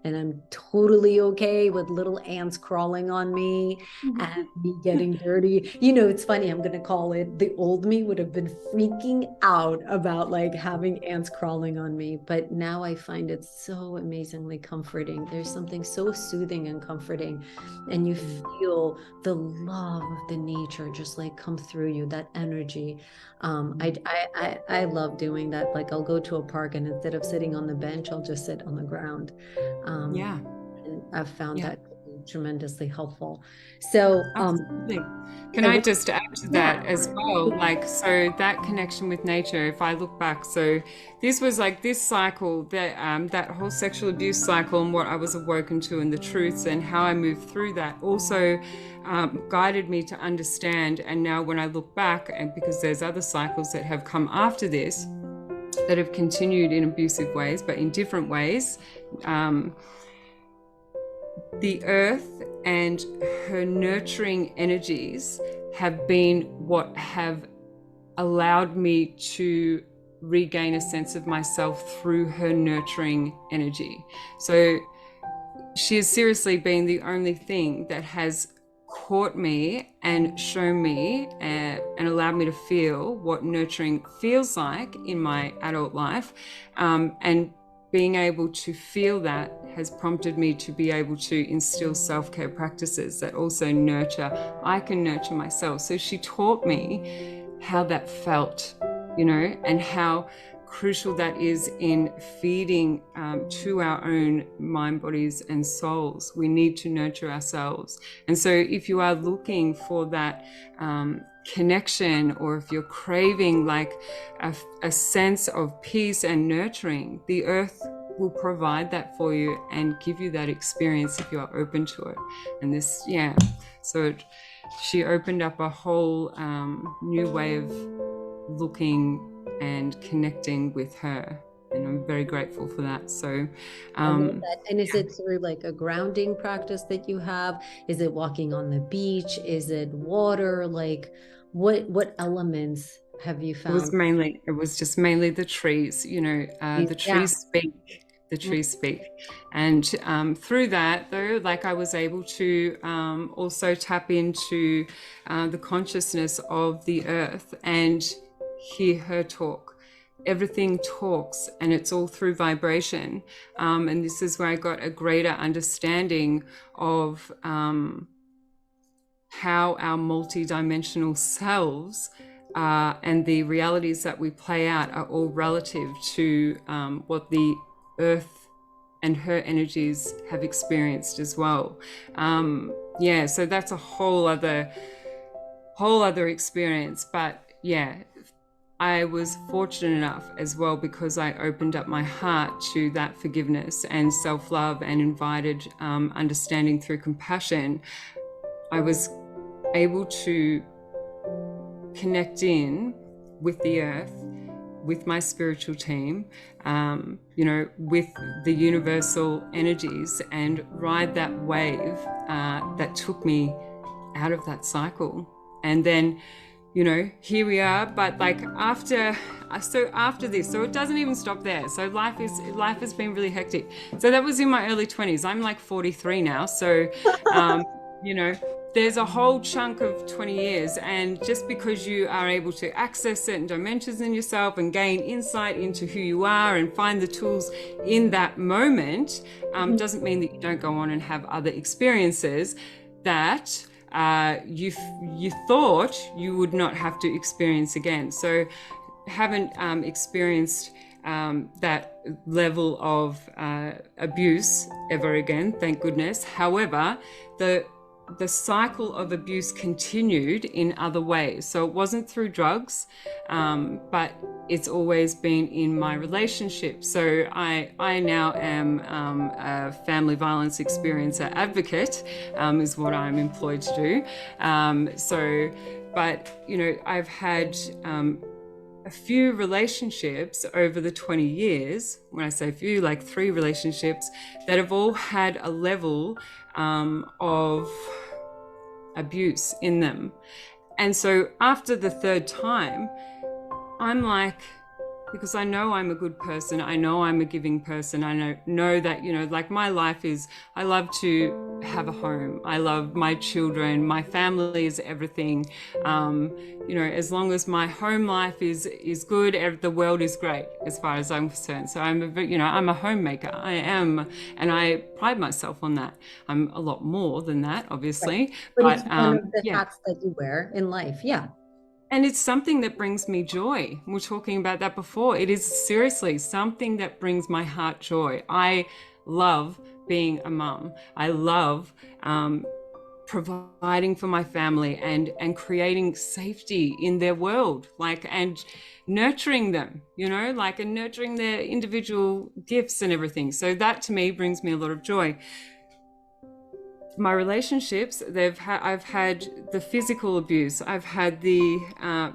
And I'm totally okay with little ants crawling on me and me getting dirty. It's funny, I'm going to call it the old me would have been freaking out about like having ants crawling on me. But now I find it so amazingly comforting. There's something so soothing and comforting. And you feel the love of the nature just like come through you, that energy. I love doing that. Like I'll go to a park and instead of sitting on the bench, I'll just sit on the ground. Yeah. And I've found Yeah. that tremendously helpful. So, Absolutely. Can I just add to that yeah. as well? Like, so that connection with nature, if I look back, so this was like this cycle, that whole sexual abuse cycle and what I was awoken to and the truths and how I moved through that also guided me to understand. And now when I look back, and because there's other cycles that have come after this that have continued in abusive ways, but in different ways, the earth and her nurturing energies have been what have allowed me to regain a sense of myself through her nurturing energy. So she has seriously been the only thing that has caught me and shown me and allowed me to feel what nurturing feels like in my adult life. And being able to feel that has prompted me to be able to instill self-care practices that also nurture. I can nurture myself. So she taught me how that felt, and how crucial that is in feeding to our own mind, bodies, and souls. We need to nurture ourselves. And so if you are looking for that connection, or if you're craving like a sense of peace and nurturing, the earth will provide that for you and give you that experience if you are open to it. And this, so she opened up a whole new way of looking and connecting with her, and I'm very grateful for that. So I love that. And is it through like a grounding practice that you have? Is it walking on the beach? Is it water? Like what elements have you found? it was just mainly the trees, the trees speak. The trees speak. And through that, though, like I was able to also tap into the consciousness of the earth and hear her talk. Everything talks, and it's all through vibration. And this is where I got a greater understanding of how our multidimensional selves and the realities that we play out are all relative to what the earth and her energies have experienced as well. So that's a whole other experience. But I was fortunate enough as well, because I opened up my heart to that forgiveness and self-love and invited understanding through compassion. I was able to connect in with the earth, with my spiritual team, with the universal energies, and ride that wave that took me out of that cycle. And then, here we are. But like after this, so it doesn't even stop there. So life has been really hectic. So that was in my early 20s. I'm like 43 now. So, there's a whole chunk of 20 years, and just because you are able to access certain dimensions in yourself and gain insight into who you are and find the tools in that moment, doesn't mean that you don't go on and have other experiences that you thought you would not have to experience again. So haven't experienced that level of abuse ever again, thank goodness. However, the cycle of abuse continued in other ways. So it wasn't through drugs, but it's always been in my relationship. So I now am a family violence experiencer advocate, is what I'm employed to do. But I've had a few relationships over the 20 years. When I say few, like 3 relationships that have all had a level of abuse in them. And so after the 3rd time, I'm like, because I know I'm a good person. I know I'm a giving person. I know that, like my life is, I love to have a home. I love my children. My family is everything. As long as my home life is good, the world is great as far as I'm concerned. So I'm a homemaker. I am, and I pride myself on that. I'm a lot more than that, obviously. Right. But it's one of the yeah. hats that you wear in life. Yeah. And it's something that brings me joy. We were talking about that before. It is seriously something that brings my heart joy. I love being a mum. I love providing for my family and creating safety in their world, and nurturing them, and nurturing their individual gifts and everything. So that to me brings me a lot of joy. My relationships, I've had the physical abuse, I've had the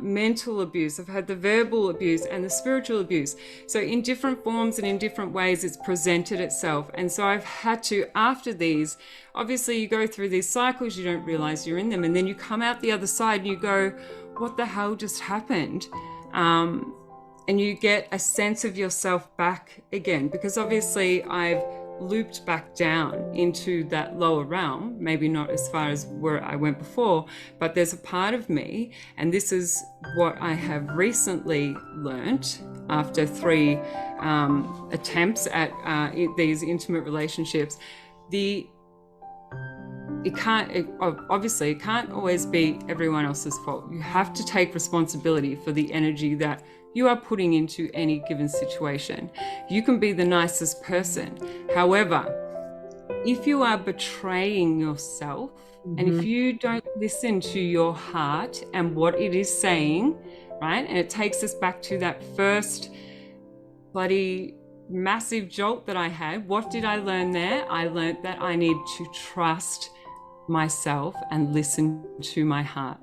mental abuse, I've had the verbal abuse and the spiritual abuse. So in different forms and in different ways, it's presented itself. And so I've had to, after these, obviously you go through these cycles, you don't realize you're in them. And then you come out the other side and you go, what the hell just happened? And you get a sense of yourself back again, because obviously I've looped back down into that lower realm, maybe not as far as where I went before, but there's a part of me, and this is what I have recently learnt after 3 attempts at these intimate relationships. It can't always be everyone else's fault. You have to take responsibility for the energy that you are putting into any given situation. You can be the nicest person. However, if you are betraying yourself, and if you don't listen to your heart and what it is saying, right? And it takes us back to that first bloody massive jolt that I had. What did I learn there? I learned that I need to trust myself and listen to my heart.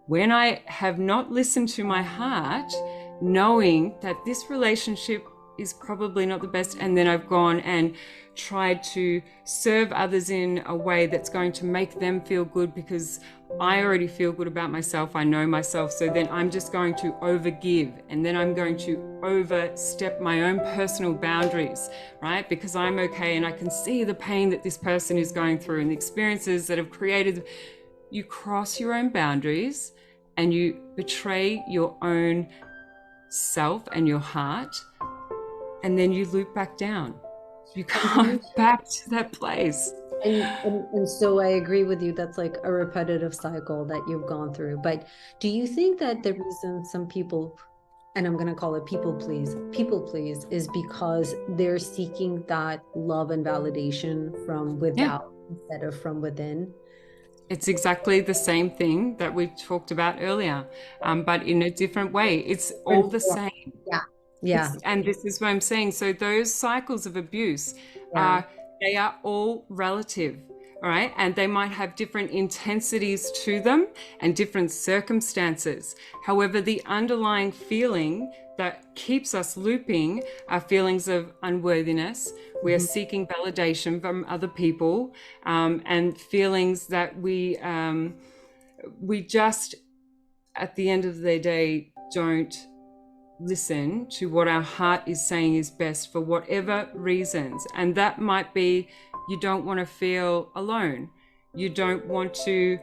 When I have not listened to my heart, knowing that this relationship is probably not the best, and then I've gone and tried to serve others in a way that's going to make them feel good, because I already feel good about myself, I know myself, so then I'm just going to overgive, and then I'm going to overstep my own personal boundaries, right? Because I'm okay and I can see the pain that this person is going through and the experiences that have created. You cross your own boundaries and you betray your own self and your heart, and then you loop back down. You come back to that place. And so I agree with you. That's like a repetitive cycle that you've gone through. But do you think that the reason some people, and I'm going to call it people please, is because they're seeking that love and validation from without instead of from within? It's exactly the same thing that we talked about earlier, but in a different way. It's all the same. Yeah. And this is what I'm saying. So those cycles of abuse, they are all relative, all right? And they might have different intensities to them and different circumstances. However, the underlying feeling that keeps us looping are feelings of unworthiness. We are seeking validation from other people, and feelings that we just, at the end of the day, don't listen to what our heart is saying is best for whatever reasons. And that might be, you don't want to feel alone. You don't want to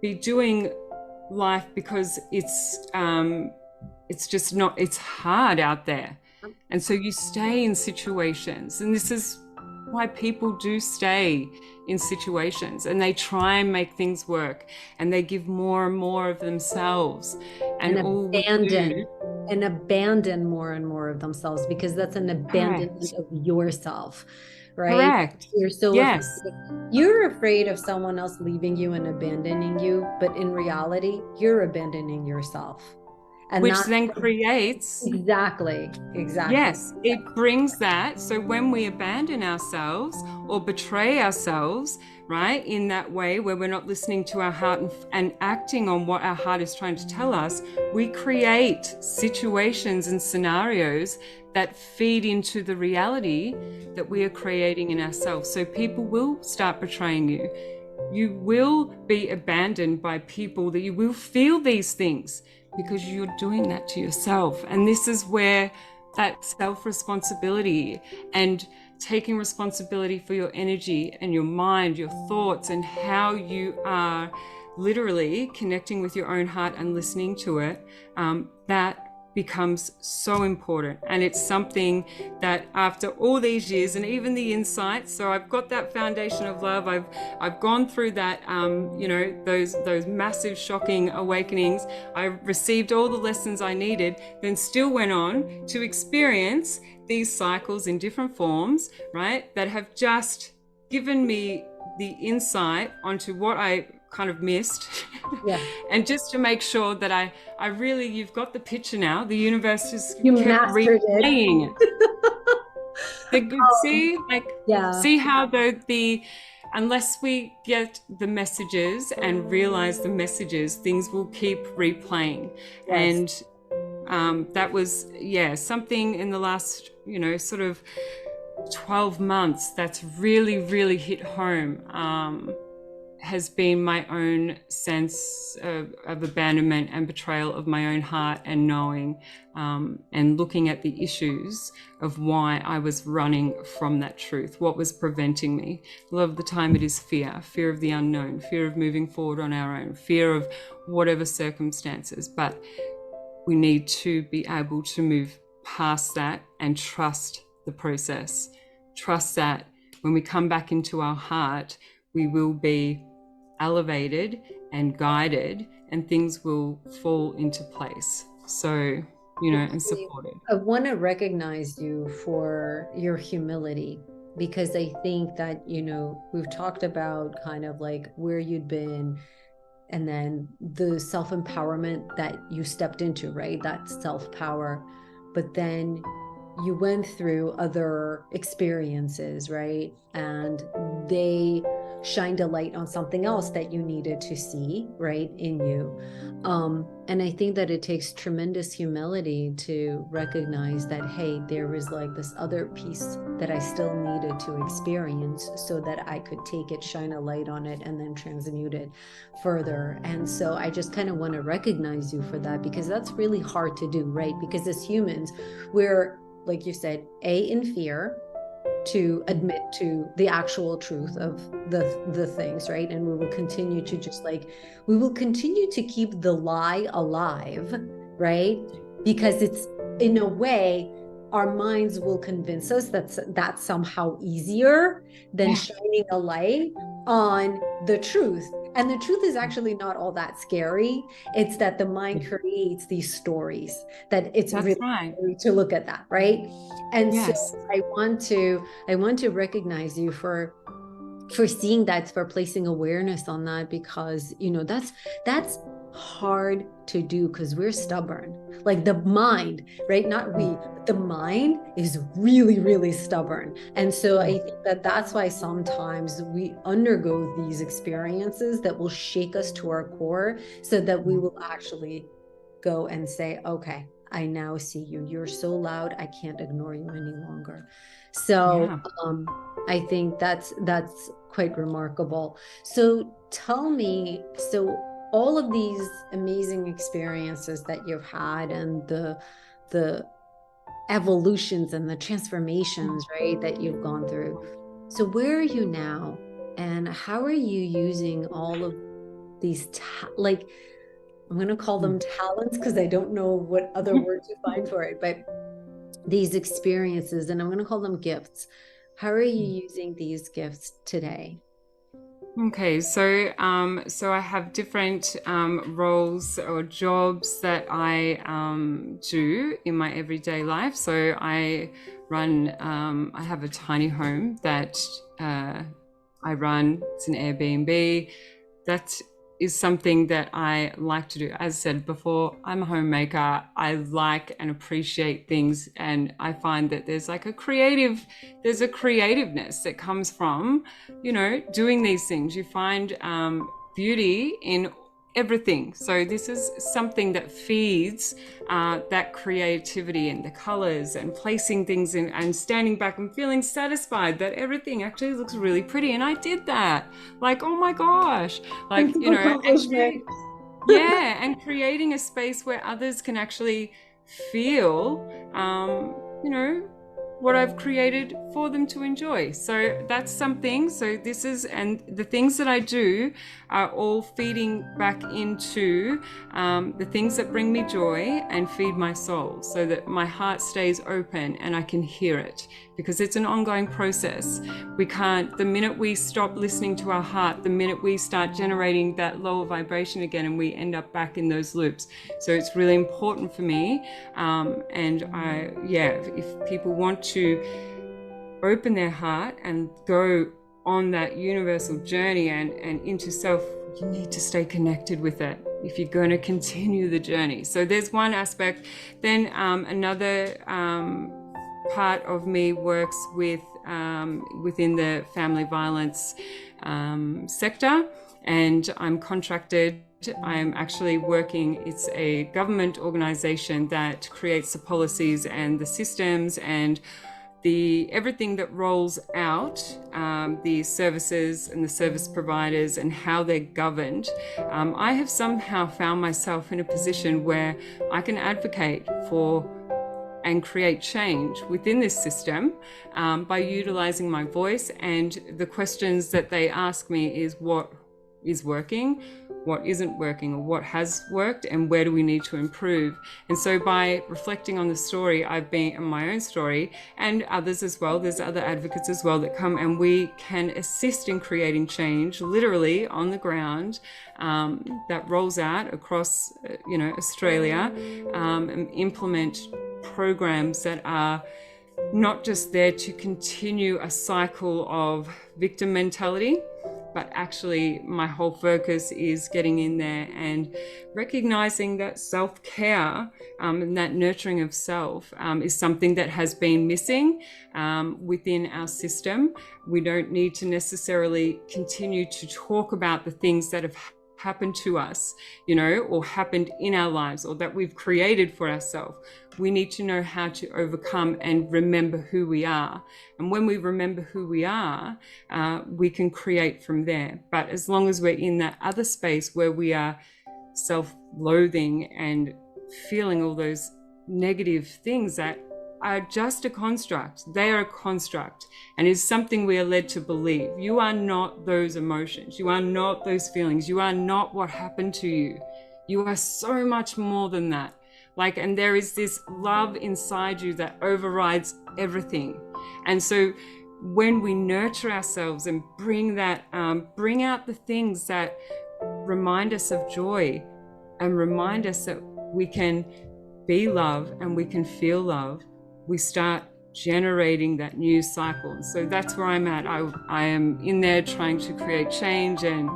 be doing life because it's just not, it's hard out there. And so you stay in situations, and this is why people do stay in situations, and they try and make things work, and they give more and more of themselves and abandon more and more of themselves, because that's an abandonment of yourself, right? Correct. You're so you're afraid of someone else leaving you and abandoning you, but in reality, you're abandoning yourself. And which then creates exactly yes, it brings that. So when we abandon ourselves or betray ourselves, right, in that way where we're not listening to our heart and acting on what our heart is trying to tell us, we create situations and scenarios that feed into the reality that we are creating in ourselves. So people will start betraying you. You will be abandoned by people, that you will feel these things because you're doing that to yourself. And this is where that self-responsibility and taking responsibility for your energy and your mind, your thoughts, and how you are literally connecting with your own heart and listening to it, that becomes so important. And it's something that after all these years, and even the insights, so I've got that foundation of love, I've gone through that, those massive shocking awakenings, I received all the lessons I needed, then still went on to experience these cycles in different forms, right, that have just given me the insight onto what I kind of missed. Yeah. And just to make sure that I really, you've got the picture now, the universe just You kept mastered replaying it. See how the unless we get the messages and realize the messages, things will keep replaying. Yes. And that was, something in the last, sort of 12 months that's really, really hit home, has been my own sense of abandonment and betrayal of my own heart, and knowing, and looking at the issues of why I was running from that truth, what was preventing me. A lot of the time it is fear of the unknown, fear of moving forward on our own, fear of whatever circumstances. But we need to be able to move past that and trust the process. Trust that when we come back into our heart, we will be elevated and guided, and things will fall into place. So, and supported. I want to recognize you for your humility, because I think that, we've talked about kind of like where you'd been, and then the self-empowerment that you stepped into, right? That self-power. But then you went through other experiences, right? And they shined a light on something else that you needed to see, right, in you. And I think that it takes tremendous humility to recognize that, hey, there was like this other piece that I still needed to experience so that I could take it, shine a light on it, and then transmute it further. And so I just kind of want to recognize you for that, because that's really hard to do, right? Because as humans, we're, like you said, in fear to admit to the actual truth of the things, right? And we will continue to keep the lie alive, right? Because it's, in a way, our minds will convince us that's somehow easier than shining a light on the truth. And the truth is actually not all that scary. It's that the mind creates these stories that it's really scary to look at that, right? And so I want to recognize you for seeing that, for placing awareness on that, because that's hard to do, because we're stubborn. Like the mind, right? Not we, but the mind is really, really stubborn. And so I think that that's why sometimes we undergo these experiences that will shake us to our core, so that we will actually go and say, okay, I now see you. You're so loud, I can't ignore you any longer. So I think that's quite remarkable. So tell me, so all of these amazing experiences that you've had, and the evolutions and the transformations, right, that you've gone through. So where are you now, and how are you using all of these I'm going to call them talents, because I don't know what other word to find for it, but these experiences, and I'm going to call them gifts. How are you using these gifts today? Okay, so I have different roles or jobs that I do in my everyday life. So I run, I have a tiny home that I run. It's an Airbnb. That is something that I like to do. As I said before, I'm a homemaker. I like and appreciate things, and I find that there's a creativeness that comes from, doing these things. You find beauty in everything. So this is something that feeds that creativity and the colors and placing things in and standing back and feeling satisfied that everything actually looks really pretty. And I did that. Oh my gosh. Yeah, and creating a space where others can actually feel, you know, what I've created for them to enjoy. So that's something. So this is, and the things that I do are all feeding back into the things that bring me joy and feed my soul, so that my heart stays open and I can hear it, because it's an ongoing process. We can't, the minute we stop listening to our heart, the minute we start generating that lower vibration again, and we end up back in those loops. So it's really important for me. And if people want to open their heart and go on that universal journey and into self, you need to stay connected with it if you're going to continue the journey. So there's one aspect. Then another part of me works with within the family violence sector, and I'm contracted. I'm actually working, it's a government organization that creates the policies and the systems and everything that rolls out the services and the service providers and how they're governed. I have somehow found myself in a position where I can advocate for and create change within this system by utilizing my voice. And the questions that they ask me is what is working, what isn't working, or what has worked, and where do we need to improve. And so by reflecting on the story I've been in my own story, and others as well, there's other advocates as well that come, and we can assist in creating change literally on the ground that rolls out across Australia, and implement programs that are not just there to continue a cycle of victim mentality, but actually my whole focus is getting in there and recognizing that self-care and that nurturing of self is something that has been missing within our system. We don't need to necessarily continue to talk about the things that have happened to us, or happened in our lives, or that we've created for ourselves. We need to know how to overcome and remember who we are. And when we remember who we are, we can create from there. But as long as we're in that other space where we are self-loathing and feeling all those negative things that are just a construct, they are a construct, and is something we are led to believe. You are not those emotions. You are not those feelings. You are not what happened to you. You are so much more than that. And there is this love inside you that overrides everything. And so when we nurture ourselves and bring out the things that remind us of joy and remind us that we can be love and we can feel love, we start generating that new cycle. And so that's where I'm at. I am in there trying to create change and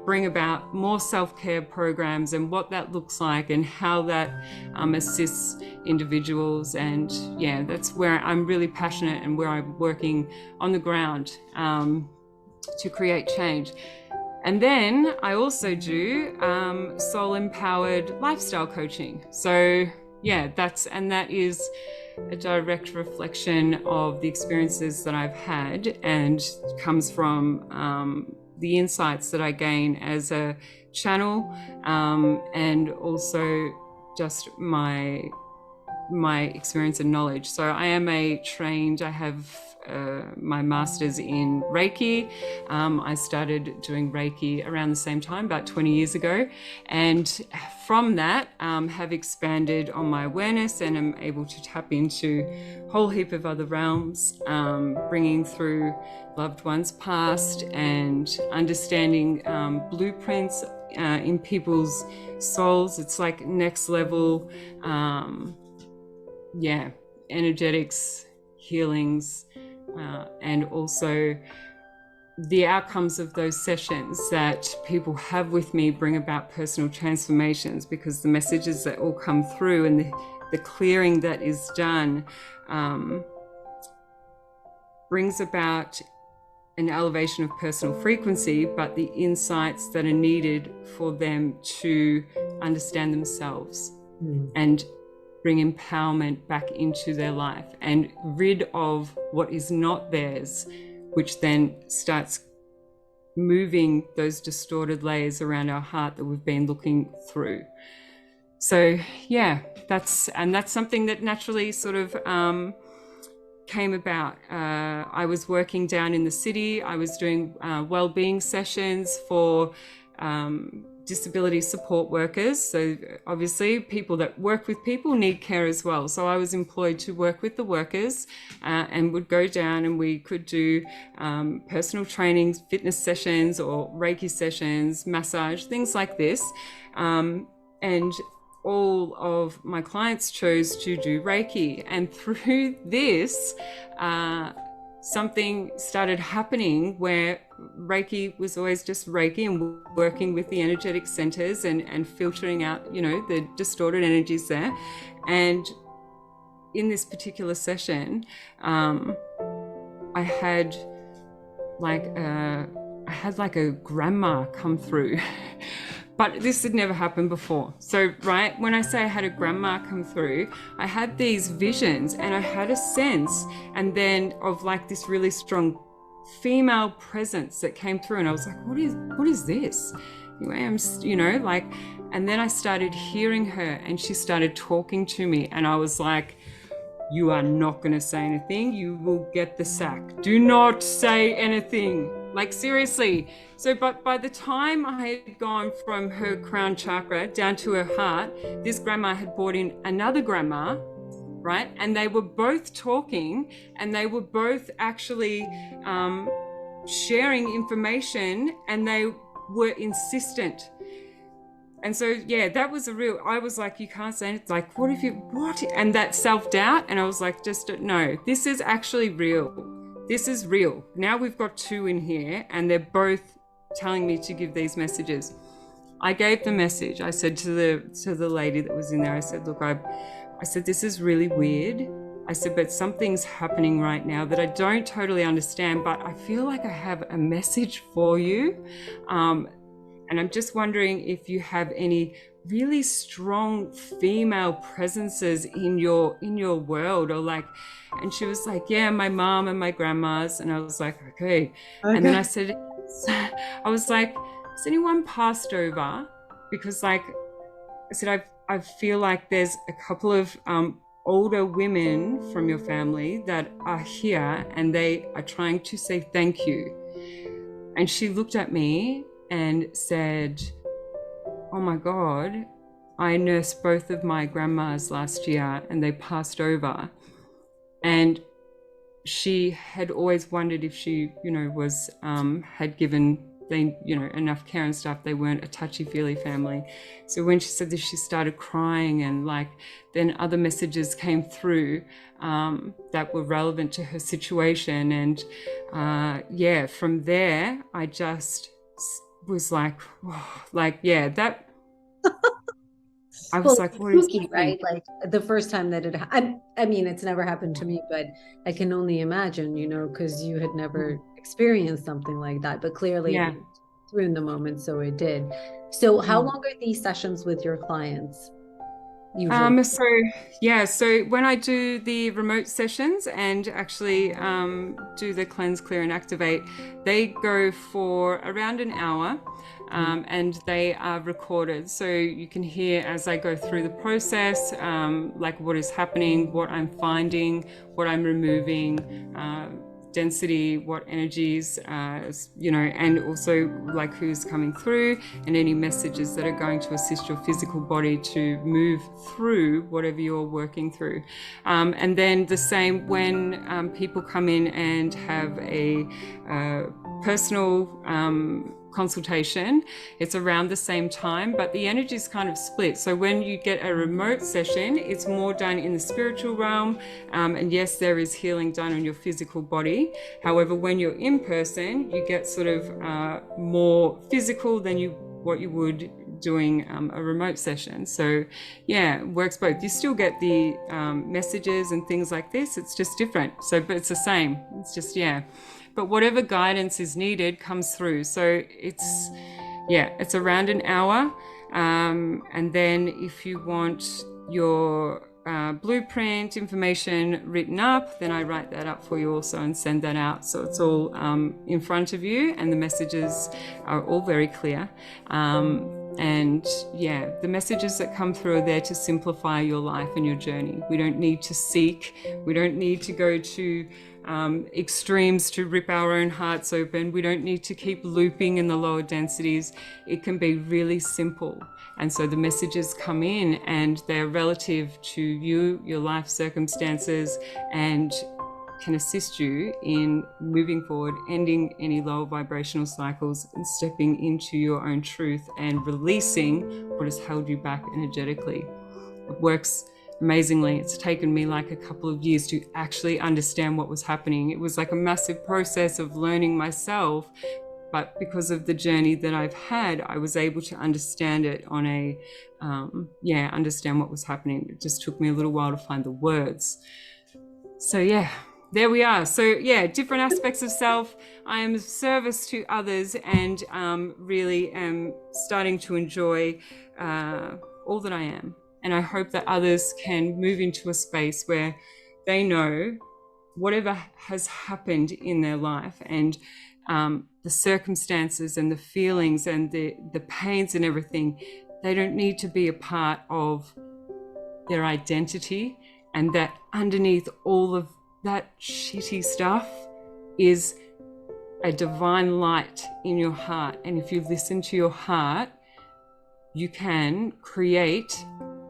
bring about more self-care programs and what that looks like and how that assists individuals. And that's where I'm really passionate and where I'm working on the ground to create change. And then I also do soul-empowered lifestyle coaching. So that is a direct reflection of the experiences that I've had, and comes from the insights that I gain as a channel, and also just my experience and knowledge. So I am I have my master's in Reiki. I started doing Reiki around the same time, about 20 years ago. And from that, have expanded on my awareness and am able to tap into a whole heap of other realms, bringing through loved ones past and understanding blueprints in people's souls. It's like next level, energetics, healings, and also the outcomes of those sessions that people have with me bring about personal transformations, because the messages that all come through and the clearing that is done brings about an elevation of personal frequency, but the insights that are needed for them to understand themselves and bring empowerment back into their life and rid of what is not theirs, which then starts moving those distorted layers around our heart that we've been looking through. So yeah, that's something that naturally sort of came about. I was working down in the city. I was doing well-being sessions for disability support workers. So obviously people that work with people need care as well. So I was employed to work with the workers and would go down, and we could do personal training, fitness sessions or Reiki sessions, massage, things like this. And all of my clients chose to do Reiki. And through this, something started happening where Reiki was always just Reiki and working with the energetic centers and filtering out, you know, the distorted energies there. And in this particular session, I had like a grandma come through. But this had never happened before. So, right, when I say I had a grandma come through, I had these visions and I had a sense, and then of like this really strong female presence that came through, and I was like, what is this? Anyway, I'm, you know, like, and then I started hearing her and she started talking to me, and I was like, you are not going to say anything. You will get the sack. Do not say anything. Like, seriously. So, but by the time I had gone from her crown chakra down to her heart, this grandma had brought in another grandma, right? And they were both talking, and they were both actually sharing information, and they were insistent. And so, yeah, that was I was like, you can't say it. Like, what? And that self-doubt. And I was like, just no, this is actually real. This is real. Now we've got two in here, and they're both telling me to give these messages. I gave the message. I said to the lady that was in there, I said, look, I said, this is really weird. I said, but something's happening right now that I don't totally understand, but I feel like I have a message for you. And I'm just wondering if you have any really strong female presences in your world, or like, and she was like, yeah, my mom and my grandma's. And I was like, okay. And then I said, I was like, has anyone passed over? Because like I said, I feel like there's a couple of older women from your family that are here, and they are trying to say thank you. And she looked at me and said, oh my God, I nursed both of my grandmas last year and they passed over. And she had always wondered if she, you know, was, had given they, you know, enough care and stuff. They weren't a touchy-feely family. So when she said this, she started crying, and like, then other messages came through that were relevant to her situation. And yeah, from there, I just was like, whoa, like, yeah, that, I was like, what is spooky, right? Like the first time that I mean, it's never happened to me, but I can only imagine, you know, because you had never experienced something like that, but clearly it went through in the moment, so it did. So how long are these sessions with your clients usually? So when I do the remote sessions and actually do the cleanse, clear and activate, they go for around an hour. And they are recorded, so you can hear as I go through the process, like what is happening, what I'm finding, what I'm removing, density, what energies, you know, and also like who's coming through, and any messages that are going to assist your physical body to move through whatever you're working through. And then the same when people come in and have a personal consultation, it's around the same time, but the energy is kind of split. So when you get a remote session, it's more done in the spiritual realm, and yes, there is healing done on your physical body. However, when you're in person, you get sort of more physical than what you would doing a remote session. So yeah, it works both. You still get the messages and things like this, it's just different. So, but it's the same. It's just, yeah. But whatever guidance is needed comes through. So it's around an hour. And then if you want your blueprint information written up, then I write that up for you also and send that out. So it's all in front of you, and the messages are all very clear. And yeah, the messages that come through are there to simplify your life and your journey. We don't need to seek, we don't need to go to extremes to rip our own hearts open. We don't need to keep looping in the lower densities. It can be really simple. And so the messages come in and they're relative to you, your life circumstances, and can assist you in moving forward, ending any lower vibrational cycles, and stepping into your own truth and releasing what has held you back energetically. It works amazingly. It's taken me like a couple of years to actually understand what was happening. It was like a massive process of learning myself, but because of the journey that I've had, I was able to understand it on a, understand what was happening. It just took me a little while to find the words. So yeah, there we are. So yeah, different aspects of self. I am of service to others, and really am starting to enjoy all that I am. And I hope that others can move into a space where they know whatever has happened in their life, and the circumstances and the feelings and the pains and everything, they don't need to be a part of their identity, and that underneath all of that shitty stuff is a divine light in your heart. And if you listen to your heart, you can create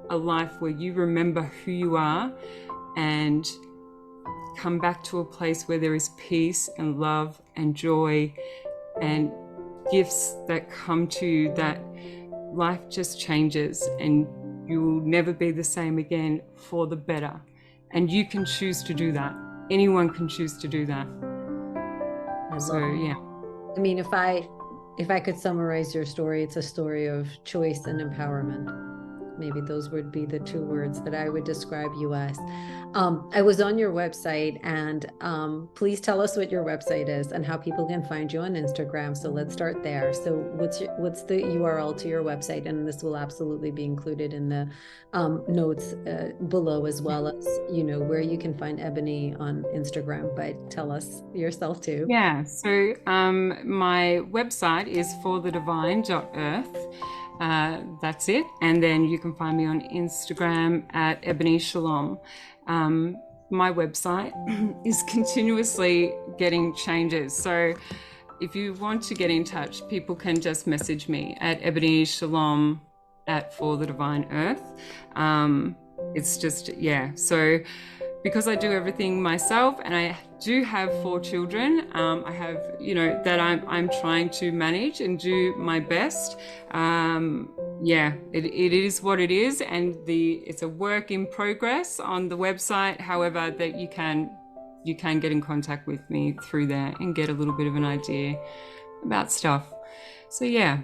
a life where you remember who you are and come back to a place where there is peace and love and joy and gifts that come to you, that life just changes and you will never be the same again for the better. And you can choose to do that. Anyone can choose to do that. Yeah. I mean, if I could summarize your story, it's a story of choice and empowerment. Maybe those would be the two words that I would describe you as. I was on your website, and please tell us what your website is and how people can find you on Instagram. So let's start there. So what's the URL to your website? And this will absolutely be included in the notes below, as well as, where you can find Ebony on Instagram. But tell us yourself too. Yeah. So my website is forthedivine.earth. That's it. And then you can find me on Instagram at Ebony Shalom. My website is continuously getting changes. So if you want to get in touch, people can just message me at Ebony Shalom at For the Divine Earth. It's just, so because I do everything myself, and I do have 4 children, I have, that I'm trying to manage and do my best. It is what it is, and it's a work in progress on the website. However, that you can get in contact with me through there and get a little bit of an idea about stuff. So yeah.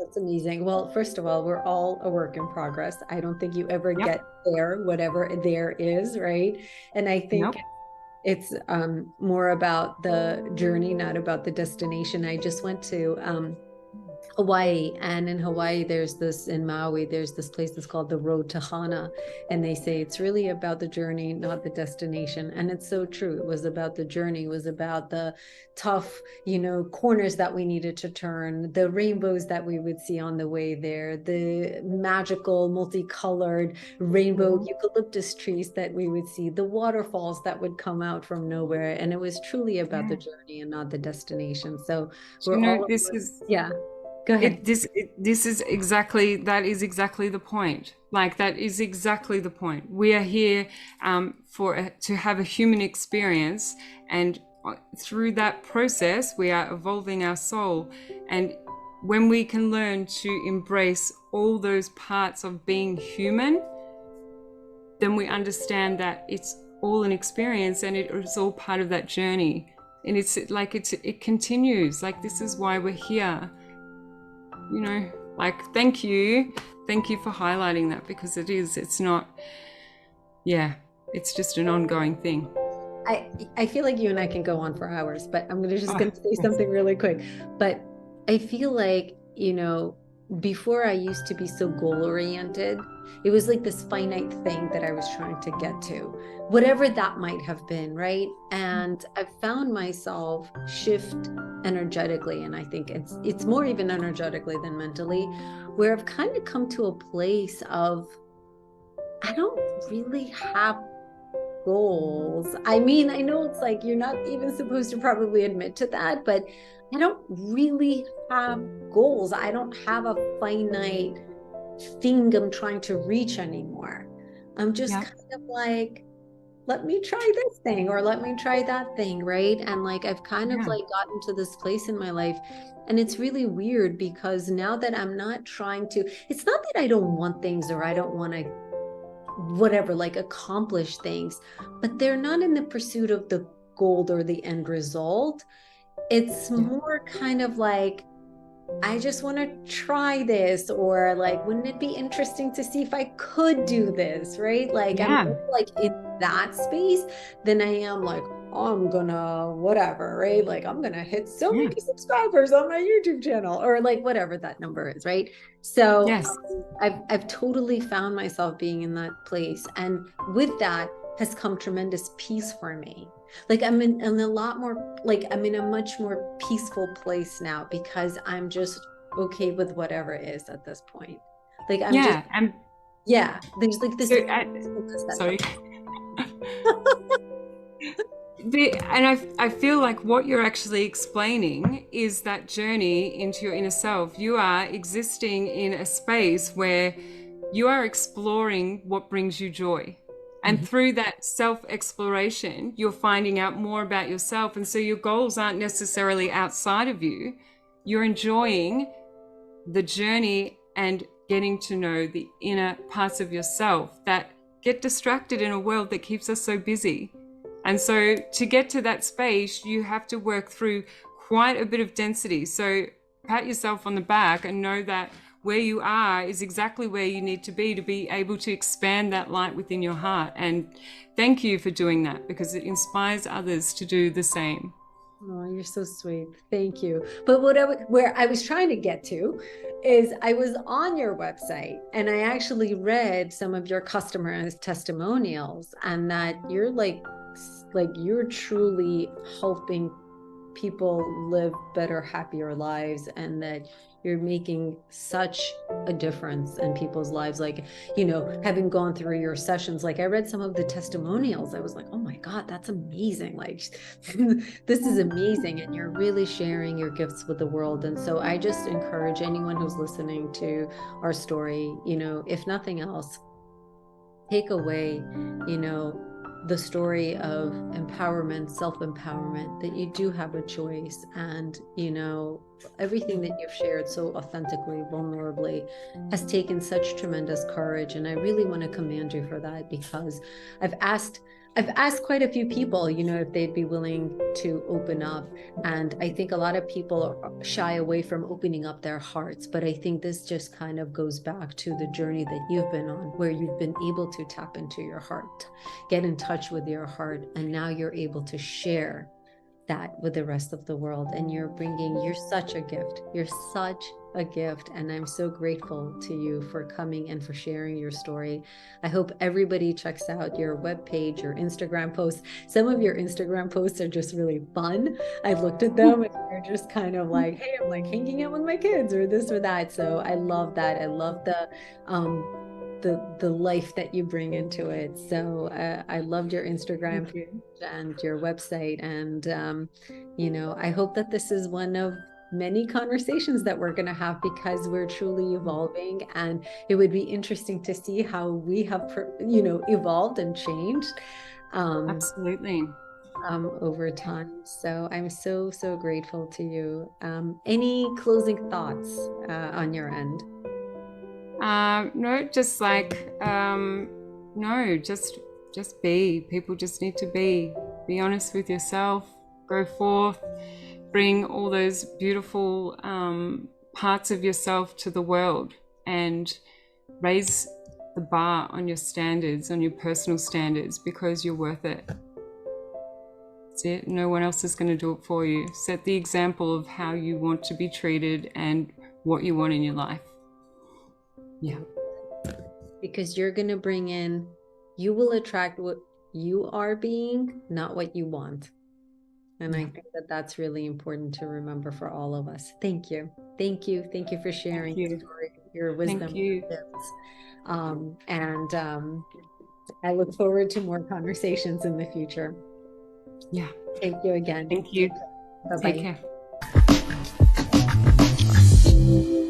That's amazing. Well, first of all, we're all a work in progress. I don't think you ever get there, whatever there is, right? And I think it's more about the journey, not about the destination. I just went to Hawaii, and in Hawaii in Maui there's this place that's called the Road to Hana, and they say it's really about the journey, not the destination. And it's so true. It was about the journey. It was about the tough corners that we needed to turn, the rainbows that we would see on the way there, the magical multicolored rainbow eucalyptus trees that we would see, the waterfalls that would come out from nowhere. And it was truly about the journey and not the destination. So Go ahead. This is exactly the point. Like, that is exactly the point. We are here to have a human experience, and through that process, we are evolving our soul. And when we can learn to embrace all those parts of being human, then we understand that it's all an experience, and it is all part of that journey. And it continues. Like, this is why we're here. Thank you for highlighting that, because it's just an ongoing thing. I feel like you and I can go on for hours, but I'm gonna say something really quick. But I feel like, before I used to be so goal oriented. It was like this finite thing that I was trying to get to, whatever that might have been, right? And I've found myself shift energetically, and I think it's more even energetically than mentally, where I've kind of come to a place of I don't really have goals. I mean, I know it's like you're not even supposed to probably admit to that, but I don't really have goals. I don't have a finite thing I'm trying to reach anymore. I'm just Yeah. kind of like, let me try this thing or let me try that thing, right? And like I've kind of Yeah. like gotten to this place in my life. And it's really weird because now that I'm not trying to, it's not that I don't want things or I don't want to whatever, like accomplish things, but they're not in the pursuit of the goal or the end result. It's Yeah. more kind of like, I just want to try this, or like, wouldn't it be interesting to see if I could do this, right? Like, I'm Yeah. more like in that space than I am like, oh, I'm gonna whatever, right? Like, I'm gonna hit so Yeah. many subscribers on my YouTube channel, or like whatever that number is, right? So Yes. I've totally found myself being in that place, and with that has come tremendous peace for me. Like in a lot more, like I'm in a much more peaceful place now because I'm just okay with whatever is at this point. Like I'm just, Yeah. And yeah, there's like this so, peacefulness that sorry. comes. And I feel like what you're actually explaining is that journey into your inner self. You are existing in a space where you are exploring what brings you joy. And Mhm. through that self exploration, you're finding out more about yourself. And so your goals aren't necessarily outside of you. You're enjoying the journey and getting to know the inner parts of yourself that get distracted in a world that keeps us so busy. And so to get to that space, you have to work through quite a bit of density. So pat yourself on the back and know that where you are is exactly where you need to be able to expand that light within your heart. And thank you for doing that because it inspires others to do the same. Oh, you're so sweet. Thank you. But where I was trying to get to is I was on your website and I actually read some of your customers' testimonials, and that you're like you're truly helping people live better, happier lives, and that you're making such a difference in people's lives. Like, having gone through your sessions, like I read some of the testimonials, I was like, oh my God, that's amazing. Like, this is amazing. And you're really sharing your gifts with the world. And so I just encourage anyone who's listening to our story, if nothing else, take away, the story of empowerment, self-empowerment, that you do have a choice. And, everything that you've shared so authentically, vulnerably, has taken such tremendous courage. And I really want to commend you for that, because I've asked quite a few people, if they'd be willing to open up. And I think a lot of people shy away from opening up their hearts. But I think this just kind of goes back to the journey that you've been on, where you've been able to tap into your heart, get in touch with your heart. And now you're able to share that with the rest of the world. And you're such a gift. You're such a gift. And I'm so grateful to you for coming and for sharing your story. I hope everybody checks out your webpage, your Instagram posts. Some of your Instagram posts are just really fun. I looked at them and they're just kind of like, hey, I'm like hanging out with my kids or this or that. So I love that. I love the life that you bring into it. So I loved your Instagram Thank you. and your website. And, I hope that this is one of many conversations that we're going to have, because we're truly evolving. And it would be interesting to see how we have, evolved and changed um, Absolutely. over time. So I'm so, so grateful to you. Any closing thoughts on your end? No, just like no, just be. People just need to be. Be honest with yourself. Go forth. Bring all those beautiful parts of yourself to the world, and raise the bar on your standards, on your personal standards, because you're worth it. That's it. No one else is going to do it for you. Set the example of how you want to be treated and what you want in your life. Yeah. Because you're going to bring in, you will attract what you are being, not what you want. And I think that that's really important to remember for all of us. Thank you. Thank you. Thank you for sharing your story, your wisdom. Thank you. I look forward to more conversations in the future. Yeah. Thank you again. Thank you. Bye-bye. Take care.